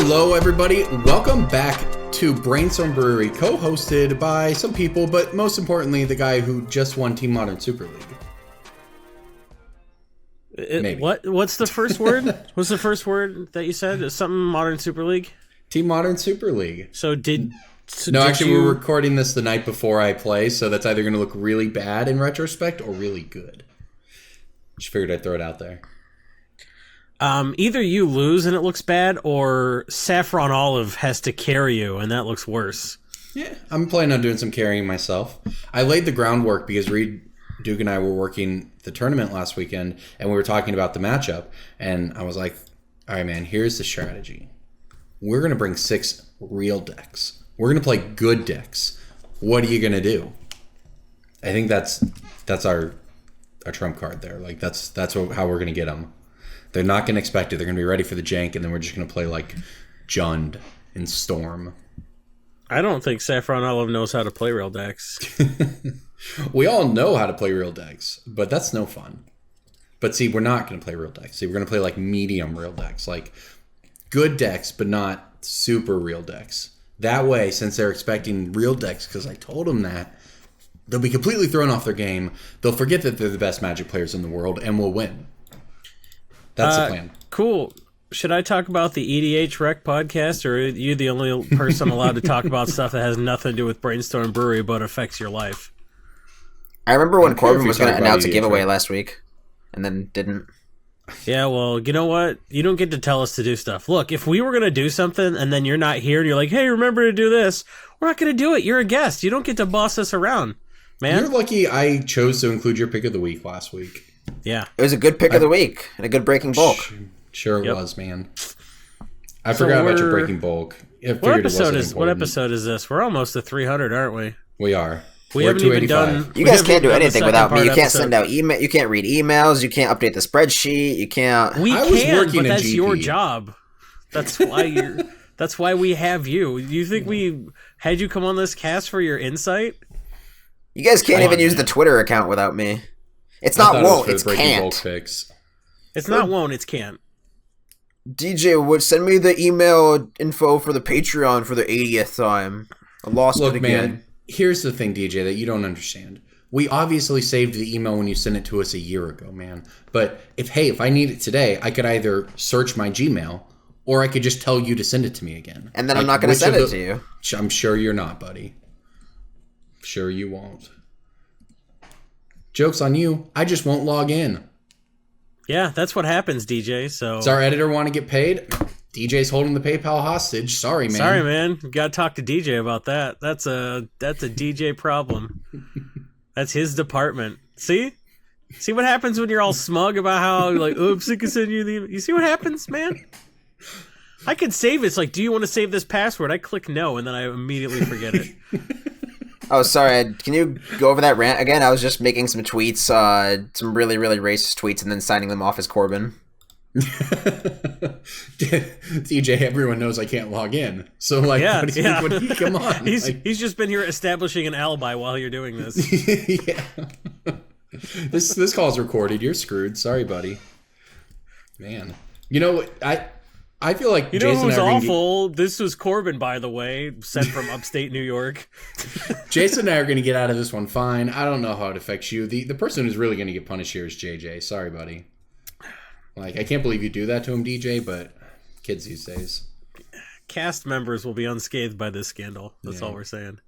Hello, everybody. Welcome back to Brainstorm Brewery, co-hosted by some people, but most importantly, the guy who just won Team Modern Super League. What's the first word? What's the first word that you said? Something Modern Super League? Team Modern Super League. Actually, we're recording this the night before I play, so that's either going to look really bad in retrospect or really good. Just figured I'd throw it out there. Either you lose and it looks bad, or Saffron Olive has to carry you, and that looks worse. Yeah, I'm planning on doing some carrying myself. I laid the groundwork because Reed, Duke, and I were working the tournament last weekend, and we were talking about the matchup, and I was like, all right, man, here's the strategy. We're going to bring 6 real decks. We're going to play good decks. What are you going to do? I think that's our trump card there. Like, that's how we're going to get them. They're not going to expect it. They're going to be ready for the jank, and then we're just going to play like Jund and Storm. I don't think Saffron Olive knows how to play real decks. We all know how to play real decks, but that's no fun. But see, we're not going to play real decks. See, we're going to play like medium real decks, like good decks, but not super real decks. That way, since they're expecting real decks, because I told them that, they'll be completely thrown off their game. They'll forget that they're the best Magic players in the world, and we'll win. That's the plan. Cool. Should I talk about the EDH Rec podcast, or are you the only person allowed to talk about stuff that has nothing to do with Brainstorm Brewery but affects your life? I remember when Corbin was going to announce a giveaway last week, and then didn't. Yeah, well, you know what? You don't get to tell us to do stuff. Look, if we were going to do something, and then you're not here, and you're like, hey, remember to do this, we're not going to do it. You're a guest. You don't get to boss us around, man. You're lucky I chose to include your pick of the week last week. Yeah. It was a good pick of the week and a good breaking bulk. Sure it was, man. I forgot about your breaking bulk. What episode is this? We're almost to 300, aren't we? We are. We haven't even done. You guys can't do anything without me. You can't send out email. You can't read emails. You can't update the spreadsheet. You can't. We can, but that's your job. That's why That's why we have you. You think we had you come on this cast for your insight? You guys can't even use the Twitter account without me. It's not won't, it's can't. It's not won't, it's can't. DJ would send me the email info for the Patreon for the 80th time. I lost it again. Man, here's the thing, DJ, that you don't understand. We obviously saved the email when you sent it to us a year ago, man. But if I need it today, I could either search my Gmail or I could just tell you to send it to me again. And then I'm not going to send it to you. I'm sure you're not, buddy. Sure you won't. Joke's on you. I just won't log in. Yeah, that's what happens, DJ. So does our editor want to get paid? DJ's holding the PayPal hostage. Sorry, man. You got to talk to DJ about that. That's a DJ problem. That's his department. See what happens when you're all smug about how like, oh, I'm sick of sending you the. You see what happens, man? I could save it. It's like, do you want to save this password? I click no, and then I immediately forget it. Oh, sorry. Can you go over that rant again? I was just making some tweets, some really, really racist tweets, and then signing them off as Corbin. DJ, everyone knows I can't log in. So, like, come on. He's just been here establishing an alibi while you're doing this. Yeah. This call's recorded. You're screwed. Sorry, buddy. Man. You know, I feel like you know Jason who's awful? This was Corbin, by the way, sent from upstate New York. Jason and I are going to get out of this one fine. I don't know how it affects you. The person who's really going to get punished here is JJ. Sorry, buddy. Like, I can't believe you do that to him, DJ, but kids these days. Cast members will be unscathed by this scandal. That's all we're saying.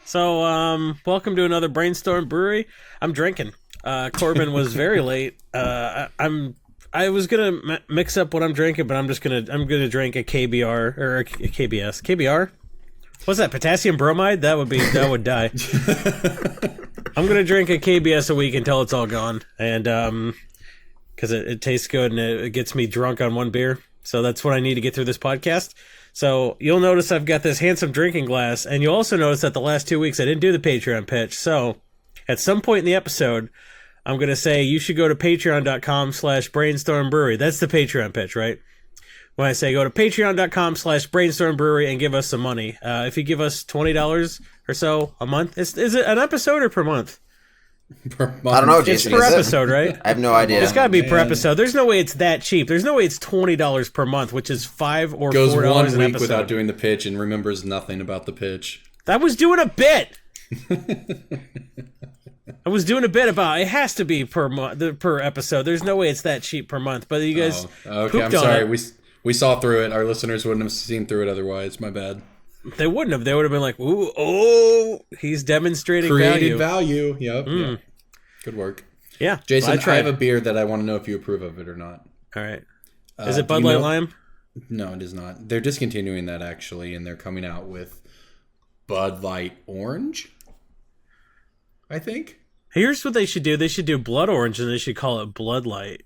So, welcome to another Brainstorm Brewery. I'm drinking. Corbin was very late. I was gonna mix up what I'm drinking, but I'm gonna drink a KBR or a KBS. KBR? What's that? Potassium bromide? That would die. I'm gonna drink a KBS a week until it's all gone, and because it tastes good and it gets me drunk on one beer. So that's what I need to get through this podcast. So you'll notice I've got this handsome drinking glass, and you'll also notice that the last 2 weeks I didn't do the Patreon pitch. So at some point in the episode, I'm going to say you should go to patreon.com/brainstormbrewery. That's the Patreon pitch, right? When I say go to patreon.com/brainstormbrewery and give us some money. If you give us $20 or so a month, is it an episode or per month? per month. I don't know, It's Jason. per is it? episode, right? I have no idea. It's got to be per man. episode. There's no way it's that cheap. There's no way it's $20 per month, which is $5 or Goes $4 1 an week episode. without doing the pitch and remembers nothing about the pitch. I was doing a bit. I was doing a bit about it has to be per month, per episode. There's no way it's that cheap per month. But you guys, Okay, I'm pooped on sorry. it. We saw through it. Our listeners wouldn't have seen through it otherwise. My bad. They wouldn't have. They would have been like, "Ooh, oh, he's demonstrating Created value." Yep. Yeah. Good work. Yeah, Jason, I I tried. have a beer that I want to know if you approve of it or not. All right. Is it do you Bud Light know- Lime? No, it is not. They're discontinuing that actually, and they're coming out with Bud Light Orange, I think. Here's what they should do. They should do Blood Orange, and they should call it Blood Light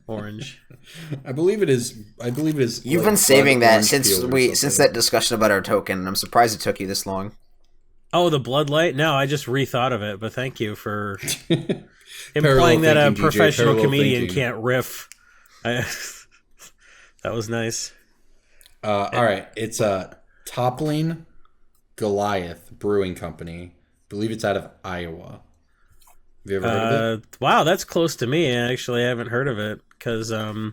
Orange. I believe it is. You've like been saving Blood that Orange since field or since something. that discussion about our token. I'm surprised it took you this long. Oh, the Blood Light? No, I just rethought of it, but thank you for Parallel implying that a thinking, DJ, professional parallel comedian thinking. can't riff. That was nice. All right, it's a Toppling Goliath Brewing Company. I believe it's out of Iowa. Have you ever heard of it? Wow, that's close to me. Actually, I haven't heard of it because a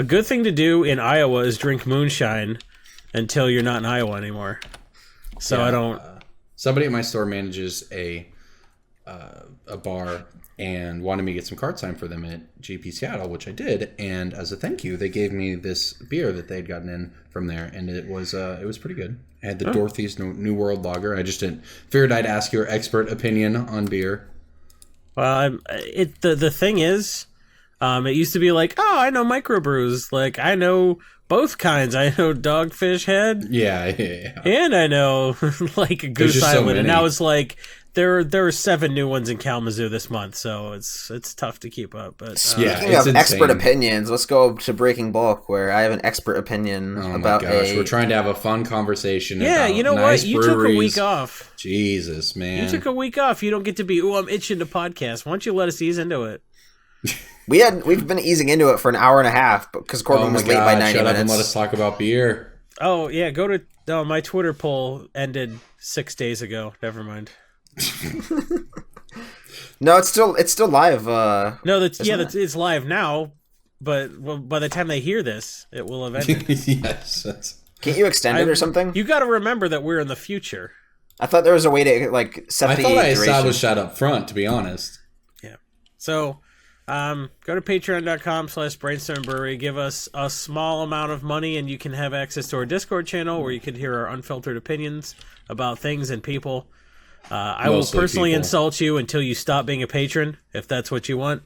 good thing to do in Iowa is drink moonshine until you're not in Iowa anymore. So I don't. Somebody at my store manages a bar and wanted me to get some card sign for them at GP Seattle, which I did. And as a thank you, they gave me this beer that they'd gotten in from there, and it was pretty good. I had the Dorothy's New World Lager. I just figured I'd ask your expert opinion on beer. Well, the thing is, it used to be like, oh, I know microbrews. Like I know both kinds. I know Dogfish Head, Yeah. and I know like Goose just so Island. And many. now it's like there are 7 new ones in Kalamazoo this month, so it's tough to keep up. But Yeah, Speaking it's of expert insane. opinions, let's go to Breaking Bulk, where I have an expert opinion Oh about my gosh, a. we're trying to have a fun conversation. yeah, about you know nice what? You breweries. took a week off. Jesus, man. You took a week off. You don't get to be, oh, I'm itching to podcast. Why don't you let us ease into it? We've been easing into it for an hour and a half because Corbin Oh my was late by God, 90 shut up and minutes. let us talk about beer. Oh yeah, go to my Twitter poll ended 6 days ago. Never mind. No, it's still live. No, it's live now, but by the time they hear this, it will have ended. Yes. That's... Can't you extend it or something? You got to remember that we're in the future. I thought there was a way to like set I the thought I duration. established that up front, to be honest. Yeah. So, go to patreon.com/Brainstorm Brewery. Give us a small amount of money, and you can have access to our Discord channel where you can hear our unfiltered opinions about things and people. I will Mostly personally people. insult you until you stop being a patron, if that's what you want.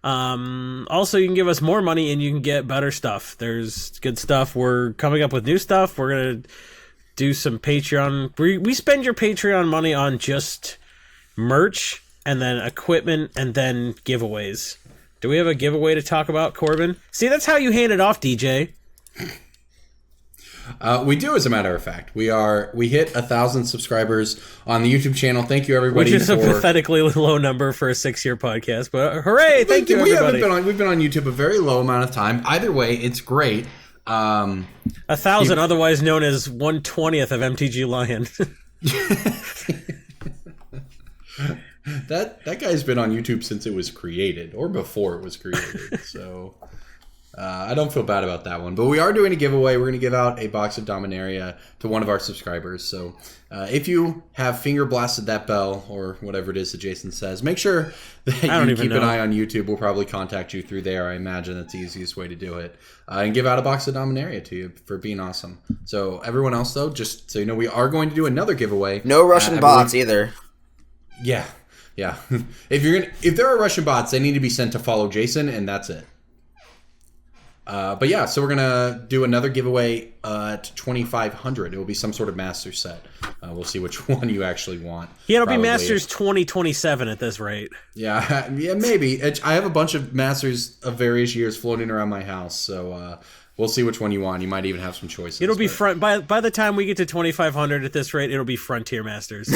Also, you can give us more money and you can get better stuff. There's good stuff. We're coming up with new stuff. We're going to do some Patreon. We spend your Patreon money on just merch and then equipment and then giveaways. Do we have a giveaway to talk about, Corbin? See, that's how you hand it off, DJ. We do, as a matter of fact. We hit 1,000 subscribers on the YouTube channel. Thank you, everybody. Which is a pathetically low number for a 6-year podcast. But hooray, thank you, everybody. We've been on YouTube a very low amount of time. Either way, it's great. 1,000, otherwise known as 1/20th of MTG Lion. That guy's been on YouTube since it was created, or before it was created. So I don't feel bad about that one. But we are doing a giveaway. We're going to give out a box of Dominaria to one of our subscribers. So if you have finger blasted that bell, or whatever it is that Jason says, make sure that you keep an eye on YouTube. We'll probably contact you through there. I imagine that's the easiest way to do it. And give out a box of Dominaria to you for being awesome. So everyone else, though, just so you know, we are going to do another giveaway. No Russian bots either. Yeah. If there are Russian bots, they need to be sent to follow Jason, and that's it. But yeah, so we're gonna do another giveaway at 2,500. It will be some sort of master set. We'll see which one you actually want. Yeah, it'll Probably. be Masters 2027 at this rate. Yeah, maybe. I have a bunch of masters of various years floating around my house, so we'll see which one you want. You might even have some choices. It'll be by the time we get to 2,500 at this rate, it'll be Frontier Masters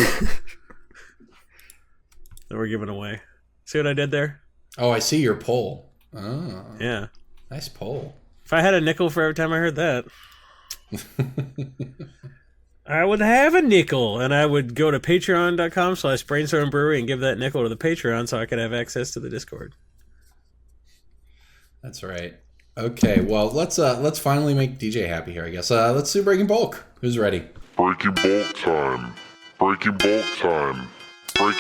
that we're giving away. See what I did there? Oh, I see your poll. Oh, Yeah. nice poll. If I had a nickel for every time I heard that. I would have a nickel, and I would go to patreon.com/Brainstorm Brewery and give that nickel to the Patreon so I could have access to the Discord. That's right. Okay, well, let's finally make DJ happy here, I guess. Let's do Breaking Bulk. Who's ready? Breaking bulk time. Breaking bulk time. Break.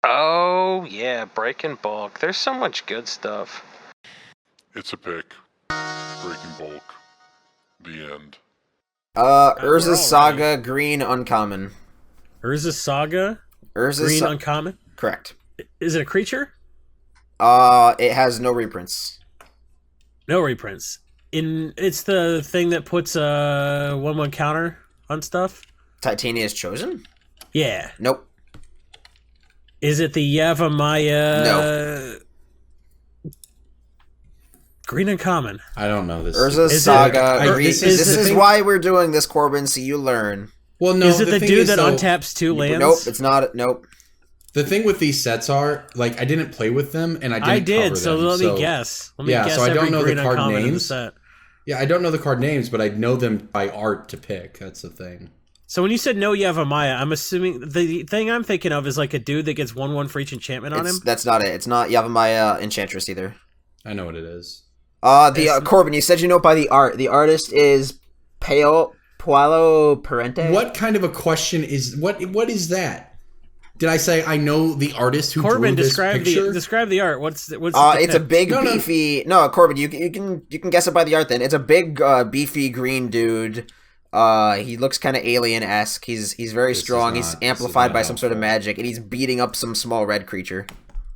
Oh, yeah, Breaking Bulk. There's so much good stuff. It's a pick. Breaking bulk. The end. Urza Saga Green Uncommon. Urza Saga Urza Green Uncommon? Correct. Is it a creature? It has no reprints. No reprints. It's the thing that puts a 1/1 counter on stuff? Titania's Chosen? Yeah. Nope. Is it the Yavimaya? No. Green Uncommon. I don't know this. Urza Is Saga. it- This is is the- why we're doing this, Corbin, so you learn. Well, no. Is it the thing dude is, that though, untaps 2 lands? Nope, it's not. Nope. The thing with these sets are, like, I didn't play with them, and I did, didn't cover so them, let me guess. Let me guess so I don't every know the Green card Uncommon in the names. set. Yeah, I don't know the card names, but I know them by art to pick. That's the thing. So when you said no Yavimaya, I'm assuming the thing I'm thinking of is like a dude that gets 1/1 for each enchantment on him. That's not it. It's not Yavimaya Enchantress either. I know what it is. Corbin, you said you know it by the art. The artist is Paulo Parente. What kind of a question is what is that? Did I say I know the artist who Corbin, drew this picture? describe the art. What's It's a big No. beefy. No, Corbin, you can guess it by the art. Then it's a big beefy green dude. He looks kind of alien-esque. He's very strong. He's amplified by some sort of magic, and he's beating up some small red creature.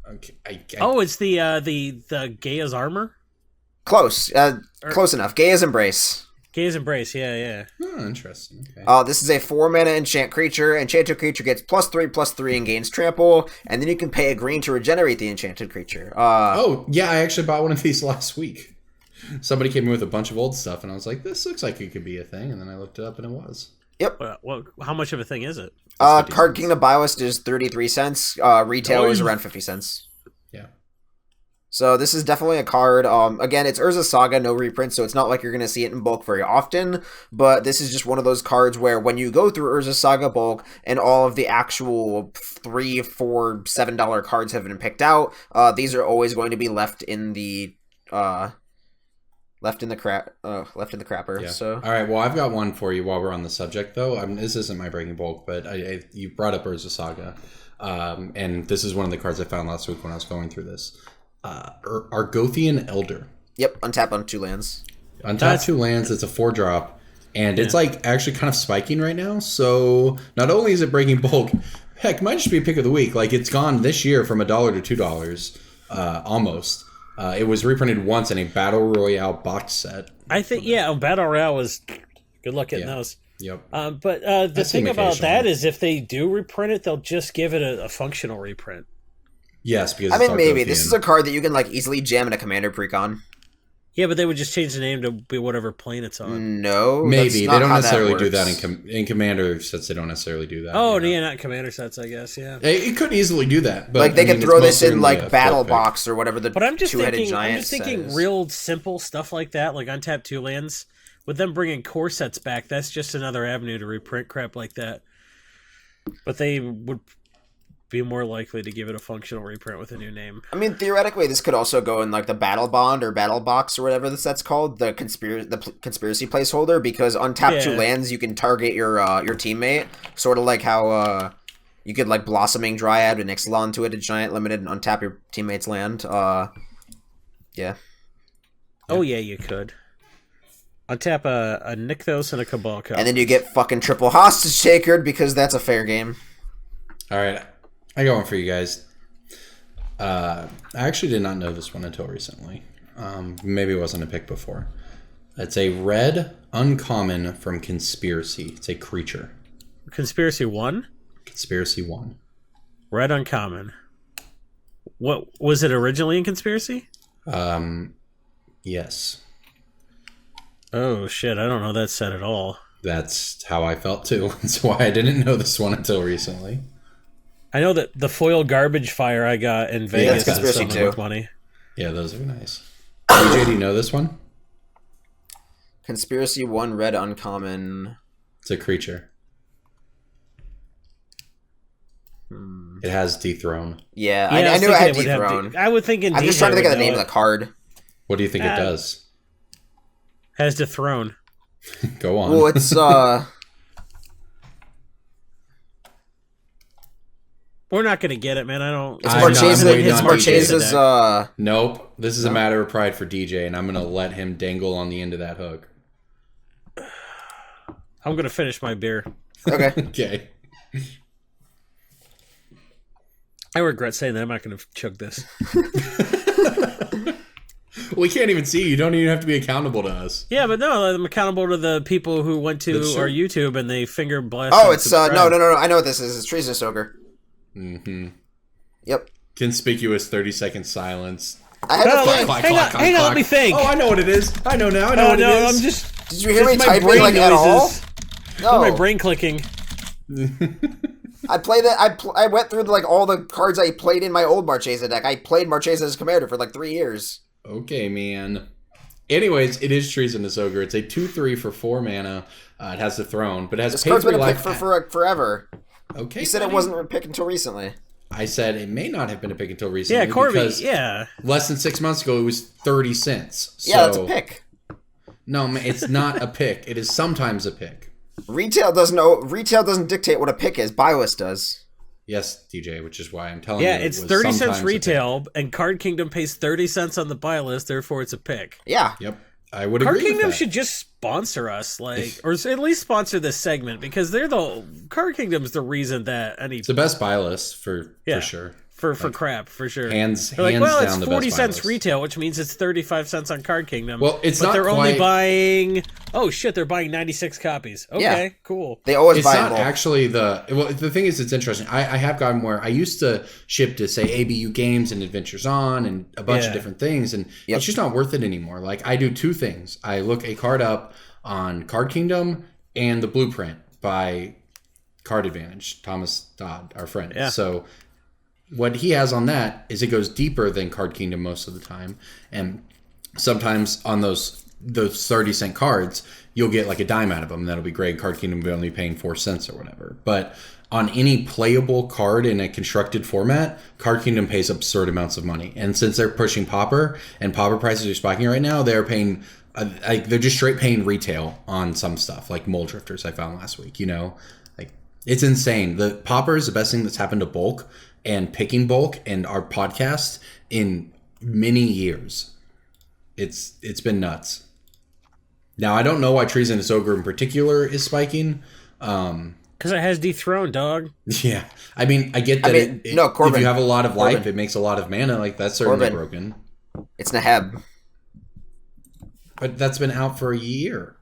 Okay, it's the Gaia's armor. Close, close enough. Gaia's Embrace. Gaia's Embrace. Yeah. Oh, interesting. Okay. This is a 4-mana enchant creature. Enchanted creature gets +3/+3 and gains trample, and then you can pay a green to regenerate the enchanted creature. Oh, yeah, I actually bought one of these last week. Somebody came in with a bunch of old stuff, and I was like, this looks like it could be a thing, and then I looked it up, and it was. Yep. Well, how much of a thing is it? Card King the Bioist is 33 cents. Retail is around 50 cents. Yeah. So this is definitely a card. Again, it's Urza Saga, no reprint, so it's not like you're going to see it in bulk very often, but this is just one of those cards where when you go through Urza Saga bulk and all of the actual $3, $4, $7 cards have been picked out, these are always going to be left in the crapper. Yeah. So all right. Well, I've got one for you while we're on the subject, though. This isn't my breaking bulk, but you brought up Urza Saga, and this is one of the cards I found last week when I was going through this. Argothian Elder. Yep, untap on 2 lands. Untap 2 lands. It's a 4-drop, and it's like actually kind of spiking right now. So not only is it breaking bulk, heck, it might just be a pick of the week. Like it's gone this year from $1 to $2, almost. It was reprinted once in a Battle Royale box set. I think Battle Royale was good luck getting those. Yep. But the thing about that is if they do reprint it, they'll just give it a functional reprint. Yes, because I mean, maybe this is a card that you can like easily jam in a Commander precon. Yeah, but they would just change the name to be whatever plane it's on. No, maybe they don't necessarily do that works. in Commander sets. They don't necessarily do that. Oh, yeah, not in Commander sets, I guess. Yeah, it could easily do that. But like they could throw this in like Battle pick. Box or whatever the but I'm just two-headed giant thinking says. real simple stuff like that, like untap 2 lands. With them bringing core sets back, that's just another avenue to reprint crap like that. But they would be more likely to give it a functional reprint with a new name. I mean, theoretically, this could also go in like the Battle Bond or Battle Box or whatever the set's called, the conspiracy placeholder, because on tap 2 lands you can target your teammate, sort of like how you could like Blossoming Dryad and Ixalan to it, a giant limited, and untap your teammate's land. Yeah. Oh yeah, you could. Untap a Nykthos and a Cabal Cup. And then you get fucking triple hostage takered because that's a fair game. All right, I got one for you guys. I actually did not know this one until recently. Maybe it wasn't a pick before. It's a red uncommon from Conspiracy. It's a creature. Conspiracy 1? Conspiracy 1. Red uncommon. What was it originally in Conspiracy? Yes. Oh shit, I don't know that set at all. That's how I felt too. That's why I didn't know this one until recently. I know that the foil garbage fire I got in Vegas that's is Conspiracy something too. with money. Yeah, those are nice. DJ, do you know this one? Conspiracy 1 red uncommon. It's a creature. It has dethrone. Yeah, Yeah, I knew it had would have dethrone. I would think in I'm just trying to think of the name of the card. What do you think it does? Has dethrone. Go on. Well, it's We're not gonna get it, man. I don't. It's I know, I'm waiting It's on Marchese's. Nope. This is a matter of pride for DJ, and I'm gonna let him dangle on the end of that hook. I'm gonna finish my beer. Okay. Okay. I regret saying that. I'm not gonna chug this. We can't even see you. You don't even have to be accountable to us. Yeah, but no, I'm accountable to the people who went to our YouTube and they finger blast. Oh, it's no. I know what this is. It's Treasonous Ogre. Mm-hmm. Yep. Conspicuous 30-second silence. I had to think. Hang on, let me think. Oh, I know what it is. I know now. I know what it is. I'm just. Did you hear me my typing brain like at all? No. My brain clicking. I played that. I went through like all the cards I played in my old Marchesa deck. I played Marchesa as commander for like 3 years. Okay, man. Anyways, it is Treasonous Ogre. It's a 2/3 for 4 mana. It has the throne, but it has This pay card's 3 been a pick life. for forever. Okay. You said buddy. it wasn't a pick until recently. I said it may not have been a pick until recently. Yeah, Corby. Because Yeah. less than 6 months ago, it was 30 cents. So, Yeah, that's a pick. No, man, it's not a pick. It is sometimes a pick. Retail doesn't dictate what a pick is. Buy list does. Yes, DJ, which is why I'm telling you. Yeah, it it's was 30 sometimes cents a pick. retail, and Card Kingdom pays 30 cents on the buy list, therefore it's a pick. Yeah. Yep, I would Card agree Kingdom with that. should just sponsor us, like, or at least sponsor this segment, because Card Kingdom's the reason that any It's the best buy list for sure. for crap for sure. Hands They're like, hands well, down it's the 40 best buy cents list. retail, which means it's 35 cents on Card Kingdom. Well, it's but not they're only quite- buying. Oh shit, they're buying 96 copies. Okay, Yeah. cool. They always It's buy not in bulk. actually the thing is, it's interesting. I have gotten where I used to ship to say ABU Games and Adventures On and a bunch of different things, and Yep. it's just not worth it anymore. Like, I do 2 things. I look a card up on Card Kingdom and the Blueprint by Card Advantage, Thomas Dodd, our friend. Yeah. So what he has on that is it goes deeper than Card Kingdom most of the time, and sometimes on those 30-cent cards you'll get like a dime out of them. That'll be great. Card Kingdom will be only paying 4 cents or whatever. But on any playable card in a constructed format, Card Kingdom pays absurd amounts of money. And since they're pushing Pauper and Pauper prices are spiking right now, they're paying they're just straight paying retail on some stuff, like Mold Drifters I found last week. Like, it's insane. The Pauper is the best thing that's happened to bulk and picking bulk and our podcast in many years. It's been nuts. Now, I don't know why Treasonous Ogre in particular is spiking. Because it has dethroned, dog. Yeah. I mean, I get that Corbin. if you have a lot of life, Corbin. it makes a lot of mana. Like, that's certainly Corbin. broken. It's Naheb. But that's been out for a year.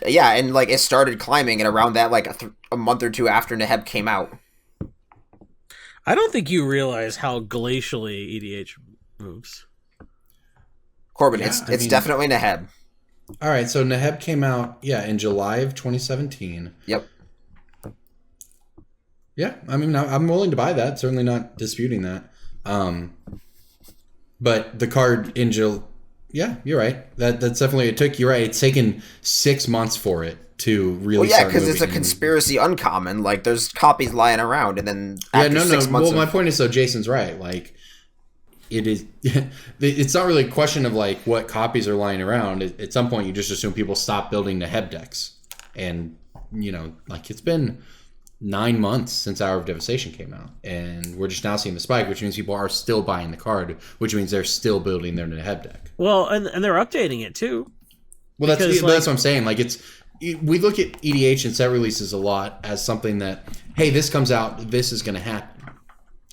Yeah, and like it started climbing, and around that, like a month or 2 after Naheb came out. I don't think you realize how glacially EDH moves. Corbin, Yeah, it's definitely Naheb. All right, so Naheb came out, in July of 2017. Yep. Yeah, I mean, I'm willing to buy that. Certainly not disputing that. But the card in yeah, you're right. That's definitely a tick. You're right. It's taken 6 months for it to really. Well, yeah, start because it's a moving. conspiracy uncommon. Like, there's copies lying around, and then after 6 months. Well, my point is, though, Jason's right. Like, it is. It's not really a question of like what copies are lying around. At some point, you just assume people stop building the Naheb decks, and like it's been 9 months since Hour of Devastation came out, and we're just now seeing the spike, which means people are still buying the card, which means they're still building their Naheb deck. Well, and they're updating it too. Well, that's Because, what I'm saying. Like, we look at EDH and set releases a lot as something that, hey, this comes out, this is going to happen.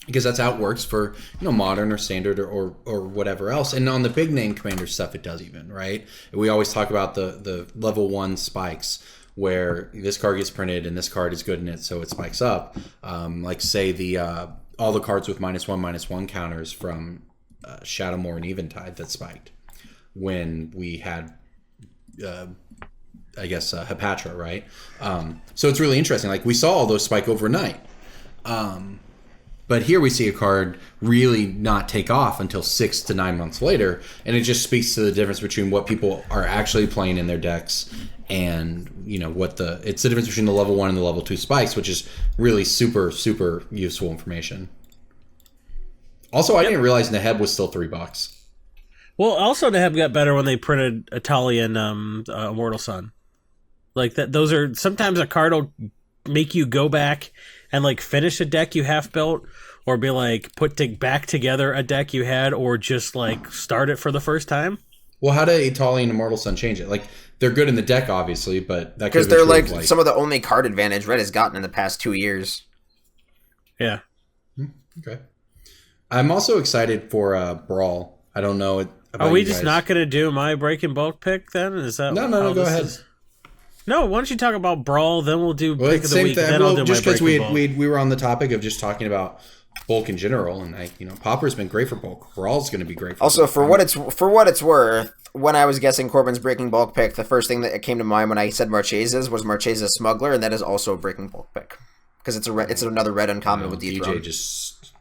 Because that's how it works for modern or standard or whatever else. And on the big name commander stuff, it does even, right? We always talk about the level 1 spikes where this card gets printed and this card is good in it, so it spikes up. Like, say, all the cards with -1/-1 counters from Shadowmoor and Eventide that spiked when we had, Hepatra, right? So it's really interesting. Like, we saw all those spike overnight. But here we see a card really not take off until 6 to 9 months later, and it just speaks to the difference between what people are actually playing in their decks and, you know, it's the difference between the level 1 and the level 2 spikes, which is really super, super useful information. Also, I didn't realize Neheb was still $3. Well, also Neheb got better when they printed Italian Immortal Sun. Like that, those are sometimes a card will make you go back and like finish a deck you half built, or be like back together a deck you had, or just like start it for the first time. Well, how did Italian Immortal Sun change it? Like, they're good in the deck, obviously, but that because they're like some of the only card advantage Red has gotten in the past 2 years. Yeah. Okay. I'm also excited for Brawl. I don't know. Are we just not going to do my Breaking Bulk pick then? Is that no? Go ahead. No, why don't you talk about Brawl, then we'll do pick of the week, then I'll do just because my Breaking Bulk. we were on the topic of just talking about bulk in general, and Pauper's been great for bulk. Brawl's going to be great for also bulk. for what it's worth, when I was guessing Corbin's Breaking Bulk pick, the first thing that came to mind when I said Marchese's was Marchese's Smuggler, and that is also a Breaking Bulk pick because it's another red uncommon with DJ just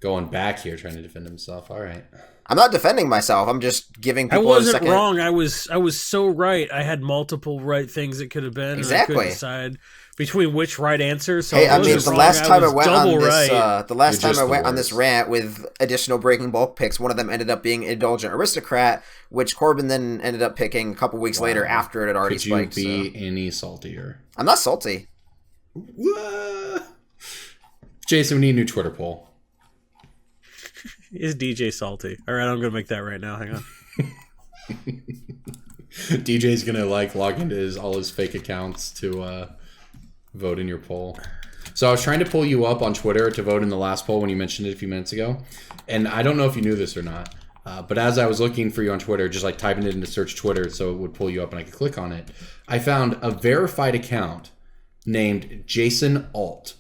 going back here trying to defend himself. All right. I'm not defending myself. I'm just giving people I wasn't a second. wrong. I was so right. I had multiple right things it could have been. Exactly. And I couldn't decide between which right answer. So hey, I mean, the last time I went on this, right. the last time I went on this rant with additional Breaking Bulk picks, one of them ended up being Indulgent Aristocrat, which Corbin then ended up picking a couple weeks later after it had already spiked. Could you be any saltier? I'm not salty. Jason, we need a new Twitter poll. Is DJ salty? All right, I'm gonna make that right now. Hang on. DJ's gonna log into all his fake accounts to vote in your poll. So I was trying to pull you up on Twitter to vote in the last poll when you mentioned it a few minutes ago, and I don't know if you knew this or not, but as I was looking for you on Twitter, just like typing it into search Twitter so it would pull you up and I could click on it, I found a verified account named Jason Alt,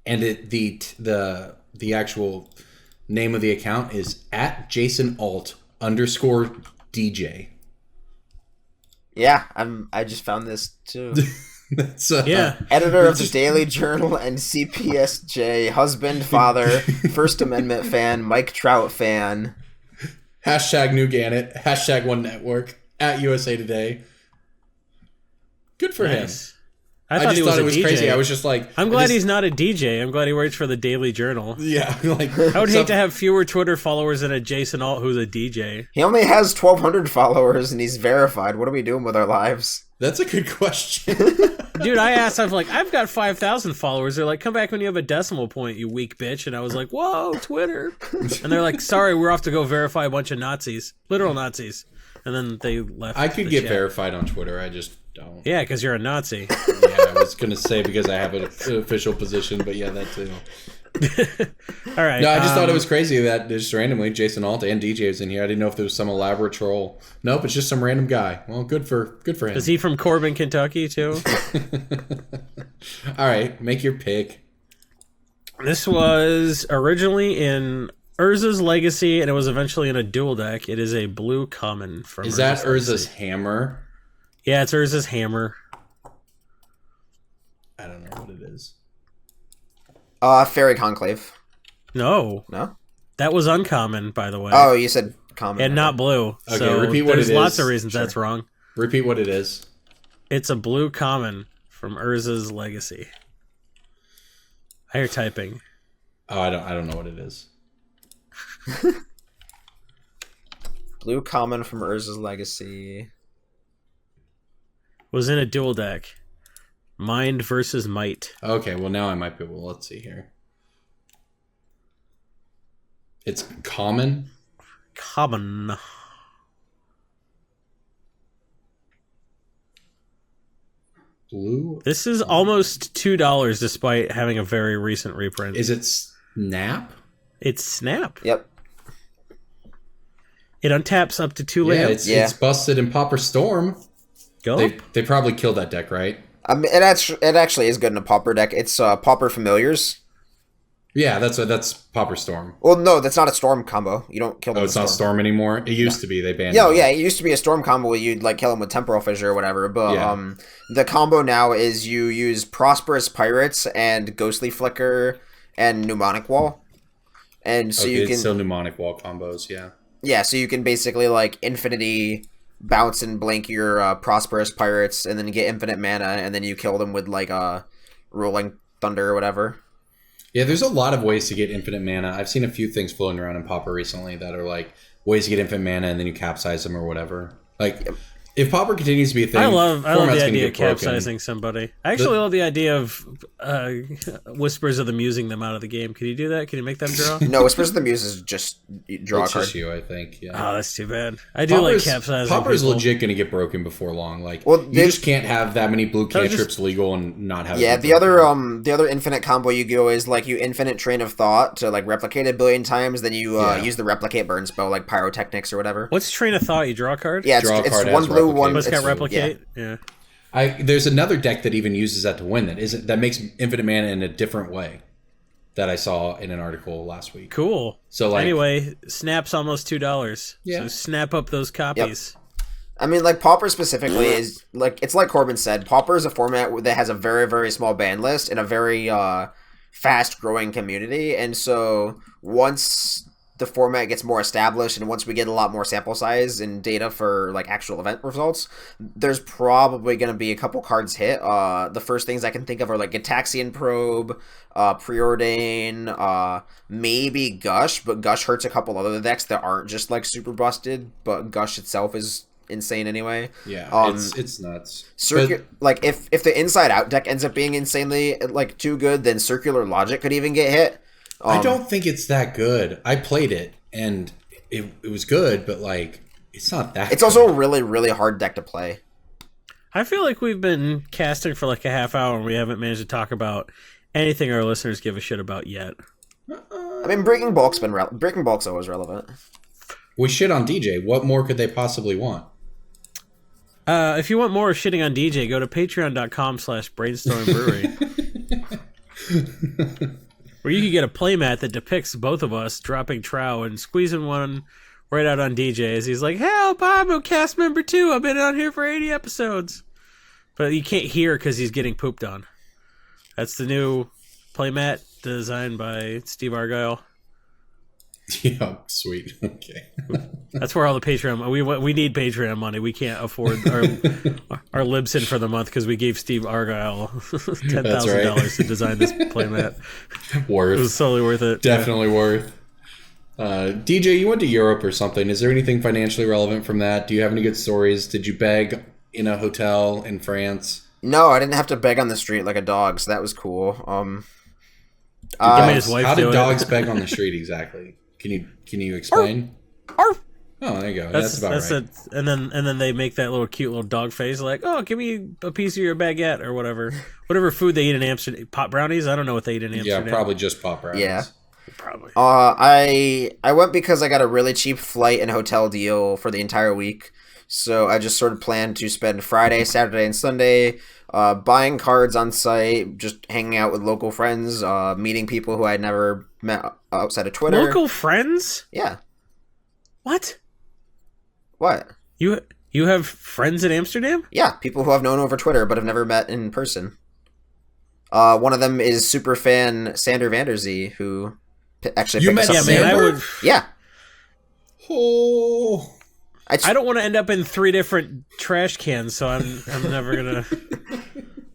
and the actual name of the account is @JasonAlt_DJ. Yeah, I just found this too. That's, Editor of the Daily Journal and CPSJ, husband, father, First Amendment fan, Mike Trout fan. #New Gannett, #One Network, @USA Today. Good for him. I just thought it was crazy. I was just like, I'm glad he's not a DJ. I'm glad he works for the Daily Journal. Yeah, I would hate to have fewer Twitter followers than a Jason Alt who's a DJ. He only has 1,200 followers and he's verified. What are we doing with our lives? That's a good question. Dude, I asked, I've got 5,000 followers. They're like, come back when you have a decimal point, you weak bitch. And I was like, whoa, Twitter. And they're like, sorry, we're off to go verify a bunch of Nazis. Literal Nazis. And then they left. I could get verified on Twitter. I just don't. Yeah, because you're a Nazi. Yeah, I was going to say because I have an official position, but yeah, that too. All right. No, I just thought it was crazy that just randomly Jason Alt and DJ was in here. I didn't know if there was some elaborate troll. Nope, it's just some random guy. Well, good for him. Is he from Corbin, Kentucky, too? All right, make your pick. This was originally in Urza's Legacy, and it was eventually in a dual deck. It is a blue common from Is that Urza's Hammer? Yeah, it's Urza's Hammer. I don't know what it is. Fairy Conclave. No. No? That was uncommon, by the way. Oh, you said common. And not blue. Okay, so repeat what it is. There's lots of reasons that's wrong. Repeat what it is. It's a blue common from Urza's Legacy. I hear typing. Oh, I don't know what it is. Blue common from Urza's Legacy. Was in a dual deck. Mind versus Might. Okay, well now I might be able. Let's see here. It's common. Common. Blue. This is almost $2 despite having a very recent reprint. Is it Snap? It's Snap. Yep. It untaps up to 2 lands. It's busted in Pauper Storm. Go. They probably killed that deck, right? It actually is good in a Pauper deck. It's Pauper Familiars. Yeah, that's Pauper Storm. Well, no, that's not a Storm combo. You don't kill them. Oh, it's not Storm anymore? It used to be. They banned it. Yeah, it used to be a Storm combo where you'd kill them with Temporal Fissure or whatever. But the combo now is you use Prosperous Pirates and Ghostly Flicker and mnemonic wall. And so you can it's still mnemonic wall combos, yeah. Yeah, so you can basically like infinity bounce and blink your prosperous pirates, and then get infinite mana, and then you kill them with like a rolling thunder or whatever. Yeah, there's a lot of ways to get infinite mana. I've seen a few things floating around in Pauper recently that are like ways to get infinite mana and then you capsize them or whatever. Like, if Pauper continues to be a thing, I love format's the gonna idea of get broken. capsizing somebody. I actually love the idea of Whispers of the Musing them out of the game. Can you do that? Can you make them draw? No, Whispers of the Muse is just draw It's a card. just you, I think. Yeah. Oh, that's too bad. I do like capsizing Pauper's people. legit going to get broken before long. Like, Well, you just can't have that many blue was cantrips legal and not have. Yeah, it be the broken. other infinite combo you go is like you infinite train of thought to like replicate a billion times, then you use the replicate burn spell like pyrotechnics or whatever. What's Train of Thought? You draw a card? Yeah, Draw a it's card one as blue, replicate. one. But it's got it's- replicate? Yeah. There's another deck that even uses that to win. That makes infinite mana in a different way. That I saw in an article last week. Cool. So like, anyway, Snap's almost $2. Yeah. So snap up those copies. I mean, like Pauper specifically is like it's like Corbin said. Pauper is a format that has a very very small ban list and a very fast growing community, and so once the format gets more established and once we get a lot more sample size and data for like actual event results, there's probably going to be a couple cards hit. The first things I can think of are like Gataxian Probe, Preordain, maybe Gush, but Gush hurts a couple other decks that aren't just like super busted, but Gush itself is insane anyway. yeah, it's nuts. Like if the Inside Out deck ends up being insanely like too good, then Circular Logic could even get hit. I don't think it's that good. I played it and it was good, but like it's not that. It's good. also a really really hard deck to play. I feel like we've been casting for like a half hour and we haven't managed to talk about anything our listeners give a shit about yet. I mean, Breaking Bulk's always relevant. We shit on DJ. What more could they possibly want? If you want more shitting on DJ, go to patreon.com/Brainstorm Brewery. Where you can get a playmat that depicts both of us dropping trow and squeezing one right out on DJ as he's like, "Help, I'm a cast member too. I've been on here for 80 episodes." But you can't hear because he's getting pooped on. That's the new playmat designed by Steve Argyle. Yeah, sweet. Okay. That's where all the Patreon... We need Patreon money. We can't afford our Libsyn for the month because we gave Steve Argyle $10,000 to design this playmat. Worth. It was totally worth it. Definitely worth. DJ, you went to Europe or something. Is there anything financially relevant from that? Do you have any good stories? Did you beg in a hotel in France? No, I didn't have to beg on the street like a dog, so that was cool. He made his wife How do did it. dogs beg on the street exactly? Can you explain? Arf. Oh, there you go. That's about right. it. And then they make that little cute little dog face, like, "Oh, give me a piece of your baguette or whatever food they eat in Amsterdam. Pot brownies? I don't know what they eat in Amsterdam. Yeah, probably just pop brownies. Yeah. Probably. I went because I got a really cheap flight and hotel deal for the entire week. So I just sort of planned to spend Friday, Saturday, and Sunday buying cards on site, just hanging out with local friends, meeting people who I'd never met outside of Twitter. Local friends? Yeah. What? What? You have friends in Amsterdam? Yeah, people who I've known over Twitter but have never met in person. One of them is super fan Sander Vanderzee, who actually picked us up. Yeah, man, I would. Yeah. Oh. I don't want to end up in 3 different trash cans, so I'm never gonna.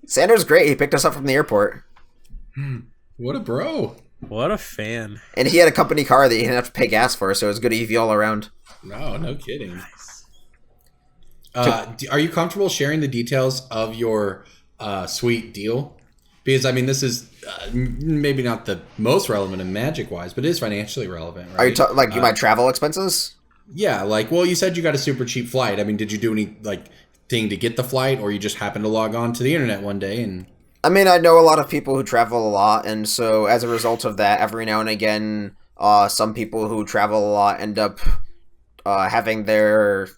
Sander's great. He picked us up from the airport. What a bro. What a fan. And he had a company car that he didn't have to pay gas for, so it was good EV all around. No kidding. Nice. Are you comfortable sharing the details of your sweet deal? Because, I mean, this is maybe not the most relevant in Magic-wise, but it is financially relevant, right? Are you you buy travel expenses? Yeah, well, you said you got a super cheap flight. I mean, did you do any, thing to get the flight, or you just happened to log on to the internet one day and... I mean, I know a lot of people who travel a lot, and so as a result of that, every now and again, some people who travel a lot end up having their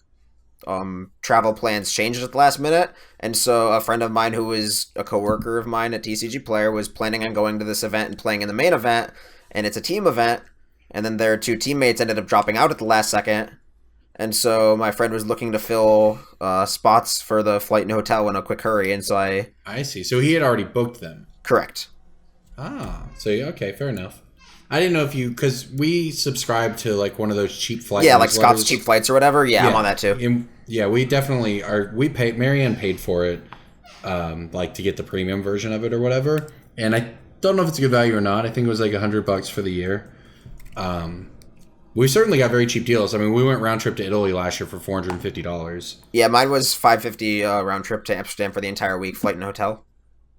travel plans changed at the last minute. And so a friend of mine who is a coworker of mine at TCG Player was planning on going to this event and playing in the main event, and it's a team event, and then their 2 teammates ended up dropping out at the last second. And so my friend was looking to fill spots for the flight and hotel in a quick hurry, and so I see. So he had already booked them. Correct. So okay, fair enough. I didn't know if you, because we subscribe to like one of those cheap flights. Yeah, like Scott's Cheap Flights or whatever. Yeah, I'm on that too. We definitely are. Marianne paid for it, like to get the premium version of it or whatever. And I don't know if it's a good value or not. I think it was like $100 for the year. We certainly got very cheap deals. I mean, we went round trip to Italy last year for $450. Yeah, mine was $550 round trip to Amsterdam for the entire week, flight and hotel.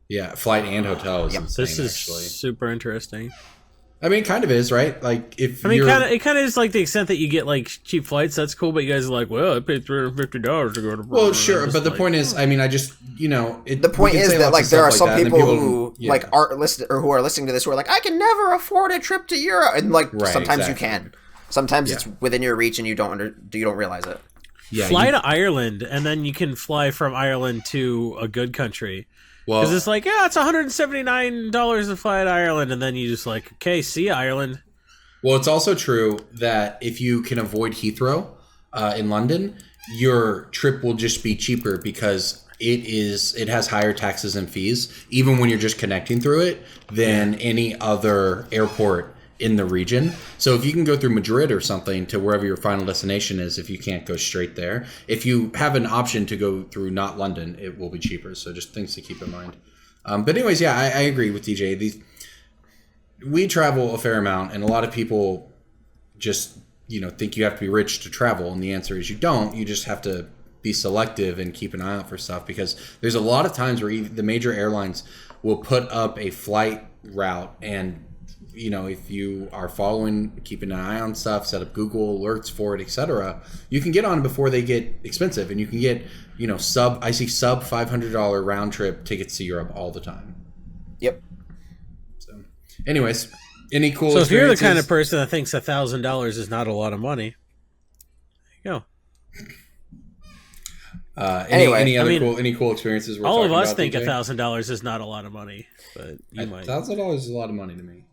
Yeah, flight and hotel is insane. This is actually super interesting. I mean, it kind of is, right? Like, if it kind of is like the extent that you get like cheap flights. That's cool, but you guys are like, well, I paid $350 to go to. Well, sure, but the point is, I mean, I just the point is that like there are some people who like aren't listening or who are listening to this who are like, I can never afford a trip to Europe, and like sometimes you can, sometimes it's within your reach and you don't realize it. Yeah, fly to Ireland, and then you can fly from Ireland to a good country. Well, because it's like, it's $179 to fly to Ireland, and then you just like, okay, see you, Ireland. Well, it's also true that if you can avoid Heathrow in London, your trip will just be cheaper because it has higher taxes and fees, even when you're just connecting through it, than any other airport in the region. So if you can go through Madrid or something to wherever your final destination is, if you can't go straight there, if you have an option to go through not London, it will be cheaper. So just things to keep in mind. But anyways, yeah, I agree with DJ. We travel a fair amount, and a lot of people just think you have to be rich to travel, and the answer is you don't. You just have to be selective and keep an eye out for stuff, because there's a lot of times where the major airlines will put up a flight route, and if you are keeping an eye on stuff, set up Google alerts for it, etc., you can get on before they get expensive, and you can get, sub $500 round trip tickets to Europe all the time. Yep. So, anyways, any cool? So if you're the kind of person that thinks $1,000 is not a lot of money, there you go. Any cool experiences? All of us think $1,000 is not a lot of money, but you might. $1,000 is a lot of money to me.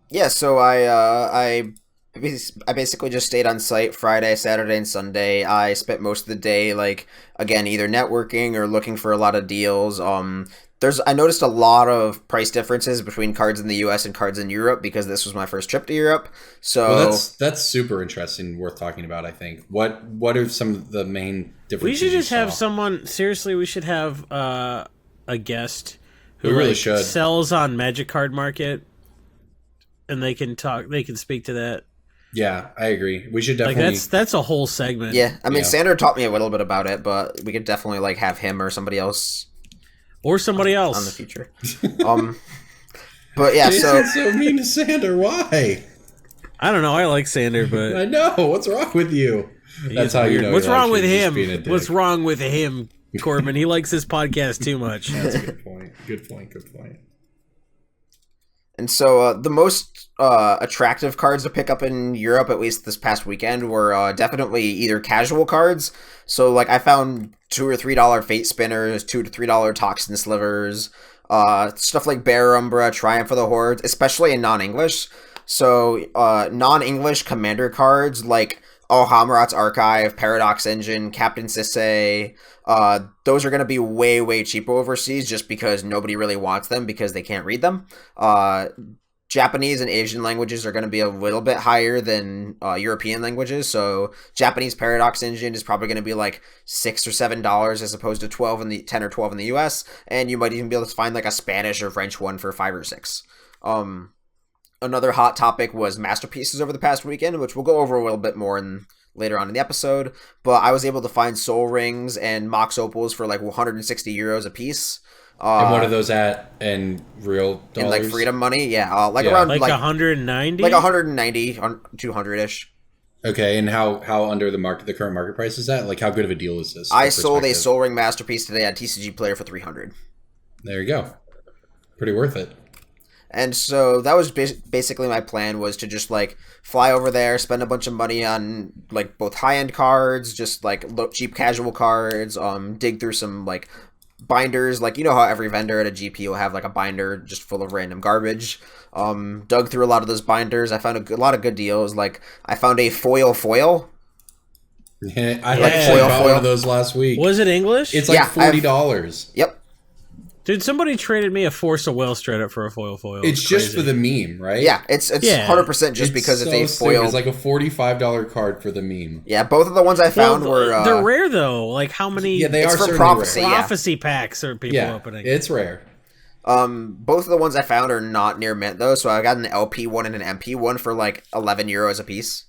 Yeah, so I basically just stayed on site Friday, Saturday, and Sunday. I spent most of the day, like, again, either networking or looking for a lot of deals. I noticed a lot of price differences between cards in the US and cards in Europe because this was my first trip to Europe. So that's super interesting, worth talking about, I think. What are some of the main differences? We should just have someone, seriously, we should have a guest who really should. Sells on Magic Card Market. And they can speak to that. Yeah, I agree. We should definitely. That's a whole segment. Yeah, I mean, Sander taught me a little bit about it, but we could definitely have him or somebody else. Or somebody else on the future. But yeah, Jason's so mean to Sander. Why? I don't know. I like Sander, but I know. What's wrong with you? That's how you know. What's wrong with him? What's wrong with him, Corbin? He likes this podcast too much. That's a good point. Good point. And so the most attractive cards to pick up in Europe, at least this past weekend, were definitely either casual cards. So I found $2 or $3 Fate Spinners, $2 to $3 Toxin Slivers, stuff like Bear Umbra, Triumph of the Hordes, especially in non-English. So non-English commander cards like Alhamrat's Archive, Paradox Engine, Captain Sisay, those are going to be way, way cheaper overseas just because nobody really wants them because they can't read them. Japanese and Asian languages are going to be a little bit higher than European languages. So Japanese Paradox Engine is probably going to be like $6 or $7 as opposed to 10 or 12 in the US. And you might even be able to find a Spanish or French one for $5 or $6. Another hot topic was masterpieces over the past weekend, which we'll go over a little bit more later on in the episode. But I was able to find Soul Rings and Mox Opals for 160 euros a piece. And what are those at in real dollars? In freedom money? Yeah. Around 190? 190, 200-ish. Okay, and how under the current market price is that? How good of a deal is this? I sold a Soul Ring Masterpiece today on TCG Player for 300. There you go. Pretty worth it. And so that was basically my plan, was to just fly over there, spend a bunch of money on both high-end cards, just cheap casual cards, dig through some binders, how every vendor at a GP will have a binder just full of random garbage. Dug through a lot of those binders. I found a lot of good deals. I found a foil. Yeah, I actually bought one of those last week. Was it English? It's $40. Yep. Dude, somebody traded me a Force of Will straight up for a foil. It's just for the meme, right? Yeah, it's 100% just because it's a foil. It's like a $45 card for the meme. Yeah, both of the ones I found were... they're rare, though. Like, how many... Yeah, they are from certainly Prophecy, rare. yeah. Prophecy packs are people opening. It's rare. Both of the ones I found are not near mint, though, so I got an LP one and an MP one for, like, €11 a piece.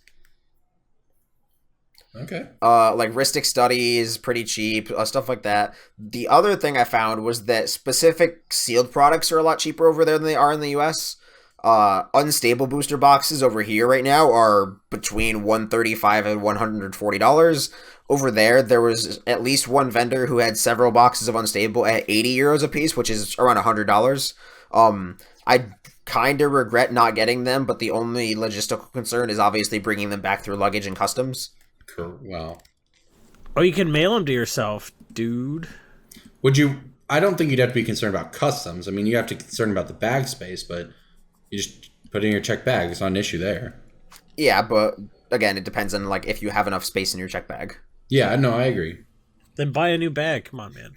Okay. Like Ristic Studies, pretty cheap, stuff like that. The other thing I found was that specific sealed products are a lot cheaper over there than they are in the US. Unstable booster boxes over here right now are between $135 and $140. Over there was at least one vendor who had several boxes of unstable at €80 a piece, which is around $100. I kind of regret not getting them, but the only logistical concern is obviously bringing them back through luggage and customs. Well, oh, you can mail them to yourself, dude. Would you? I don't think you'd have to be concerned about customs. I mean, you have to be concerned about the bag space, but you just put it in your check bag. It's not an issue there. Yeah, but again, it depends on like if you have enough space in your check bag. Yeah, no, I agree. Then buy a new bag. Come on, man.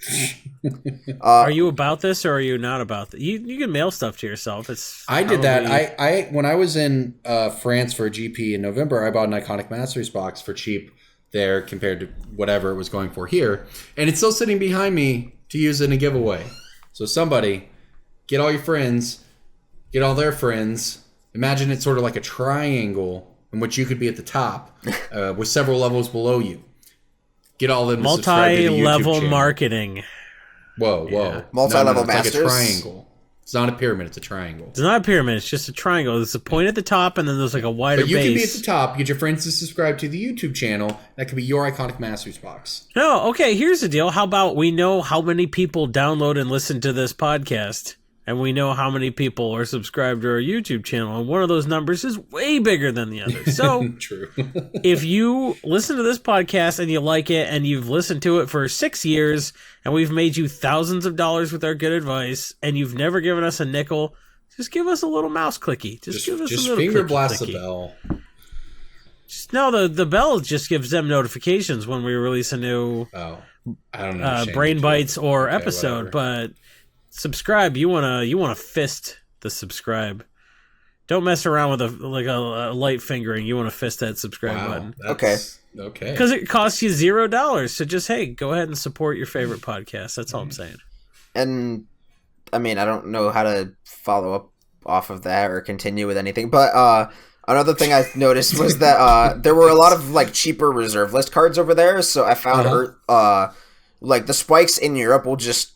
Are you about this or are you not about this? You can mail stuff to yourself. I did that. I when I was in France for a GP in November, I bought an Iconic Masters box for cheap there compared to whatever it was going for here. And it's still sitting behind me to use in a giveaway. So somebody, get all your friends, get all their friends. Imagine it's sort of like a triangle in which you could be at the top with several levels below you. Get all of them to subscribe to the YouTube multi-level channel. marketing. Whoa. Multi-level it's masters. like a triangle. It's not a pyramid, it's a triangle. It's not a pyramid, it's just a triangle. There's a point at the top, and then there's like a wider base. But you can be at the top, get your friends to subscribe to the YouTube channel. That could be your Iconic Masters box. No, okay, here's the deal. How about we know how many people download and listen to this podcast, and we know how many people are subscribed to our YouTube channel, and one of those numbers is way bigger than the other. So, True. if you listen to this podcast and you like it, and you've listened to it for 6 years, and we've made you thousands of dollars with our good advice, and you've never given us a nickel, just give us a little mouse clicky. Just give us a little finger clicky, blast clicky. the bell. No, the bell just gives them notifications when we release a new I don't know. Brain Bites or episode, whatever. but subscribe. You wanna fist the subscribe. Don't mess around with a light fingering. You want to fist that subscribe button. Okay. Because it costs you $0. So just go ahead and support your favorite podcast. That's all I'm saying. And I mean, I don't know how to follow up off of that or continue with anything, but another thing I noticed was that there were a lot of like cheaper reserve list cards over there. So I found like the spikes in Europe will just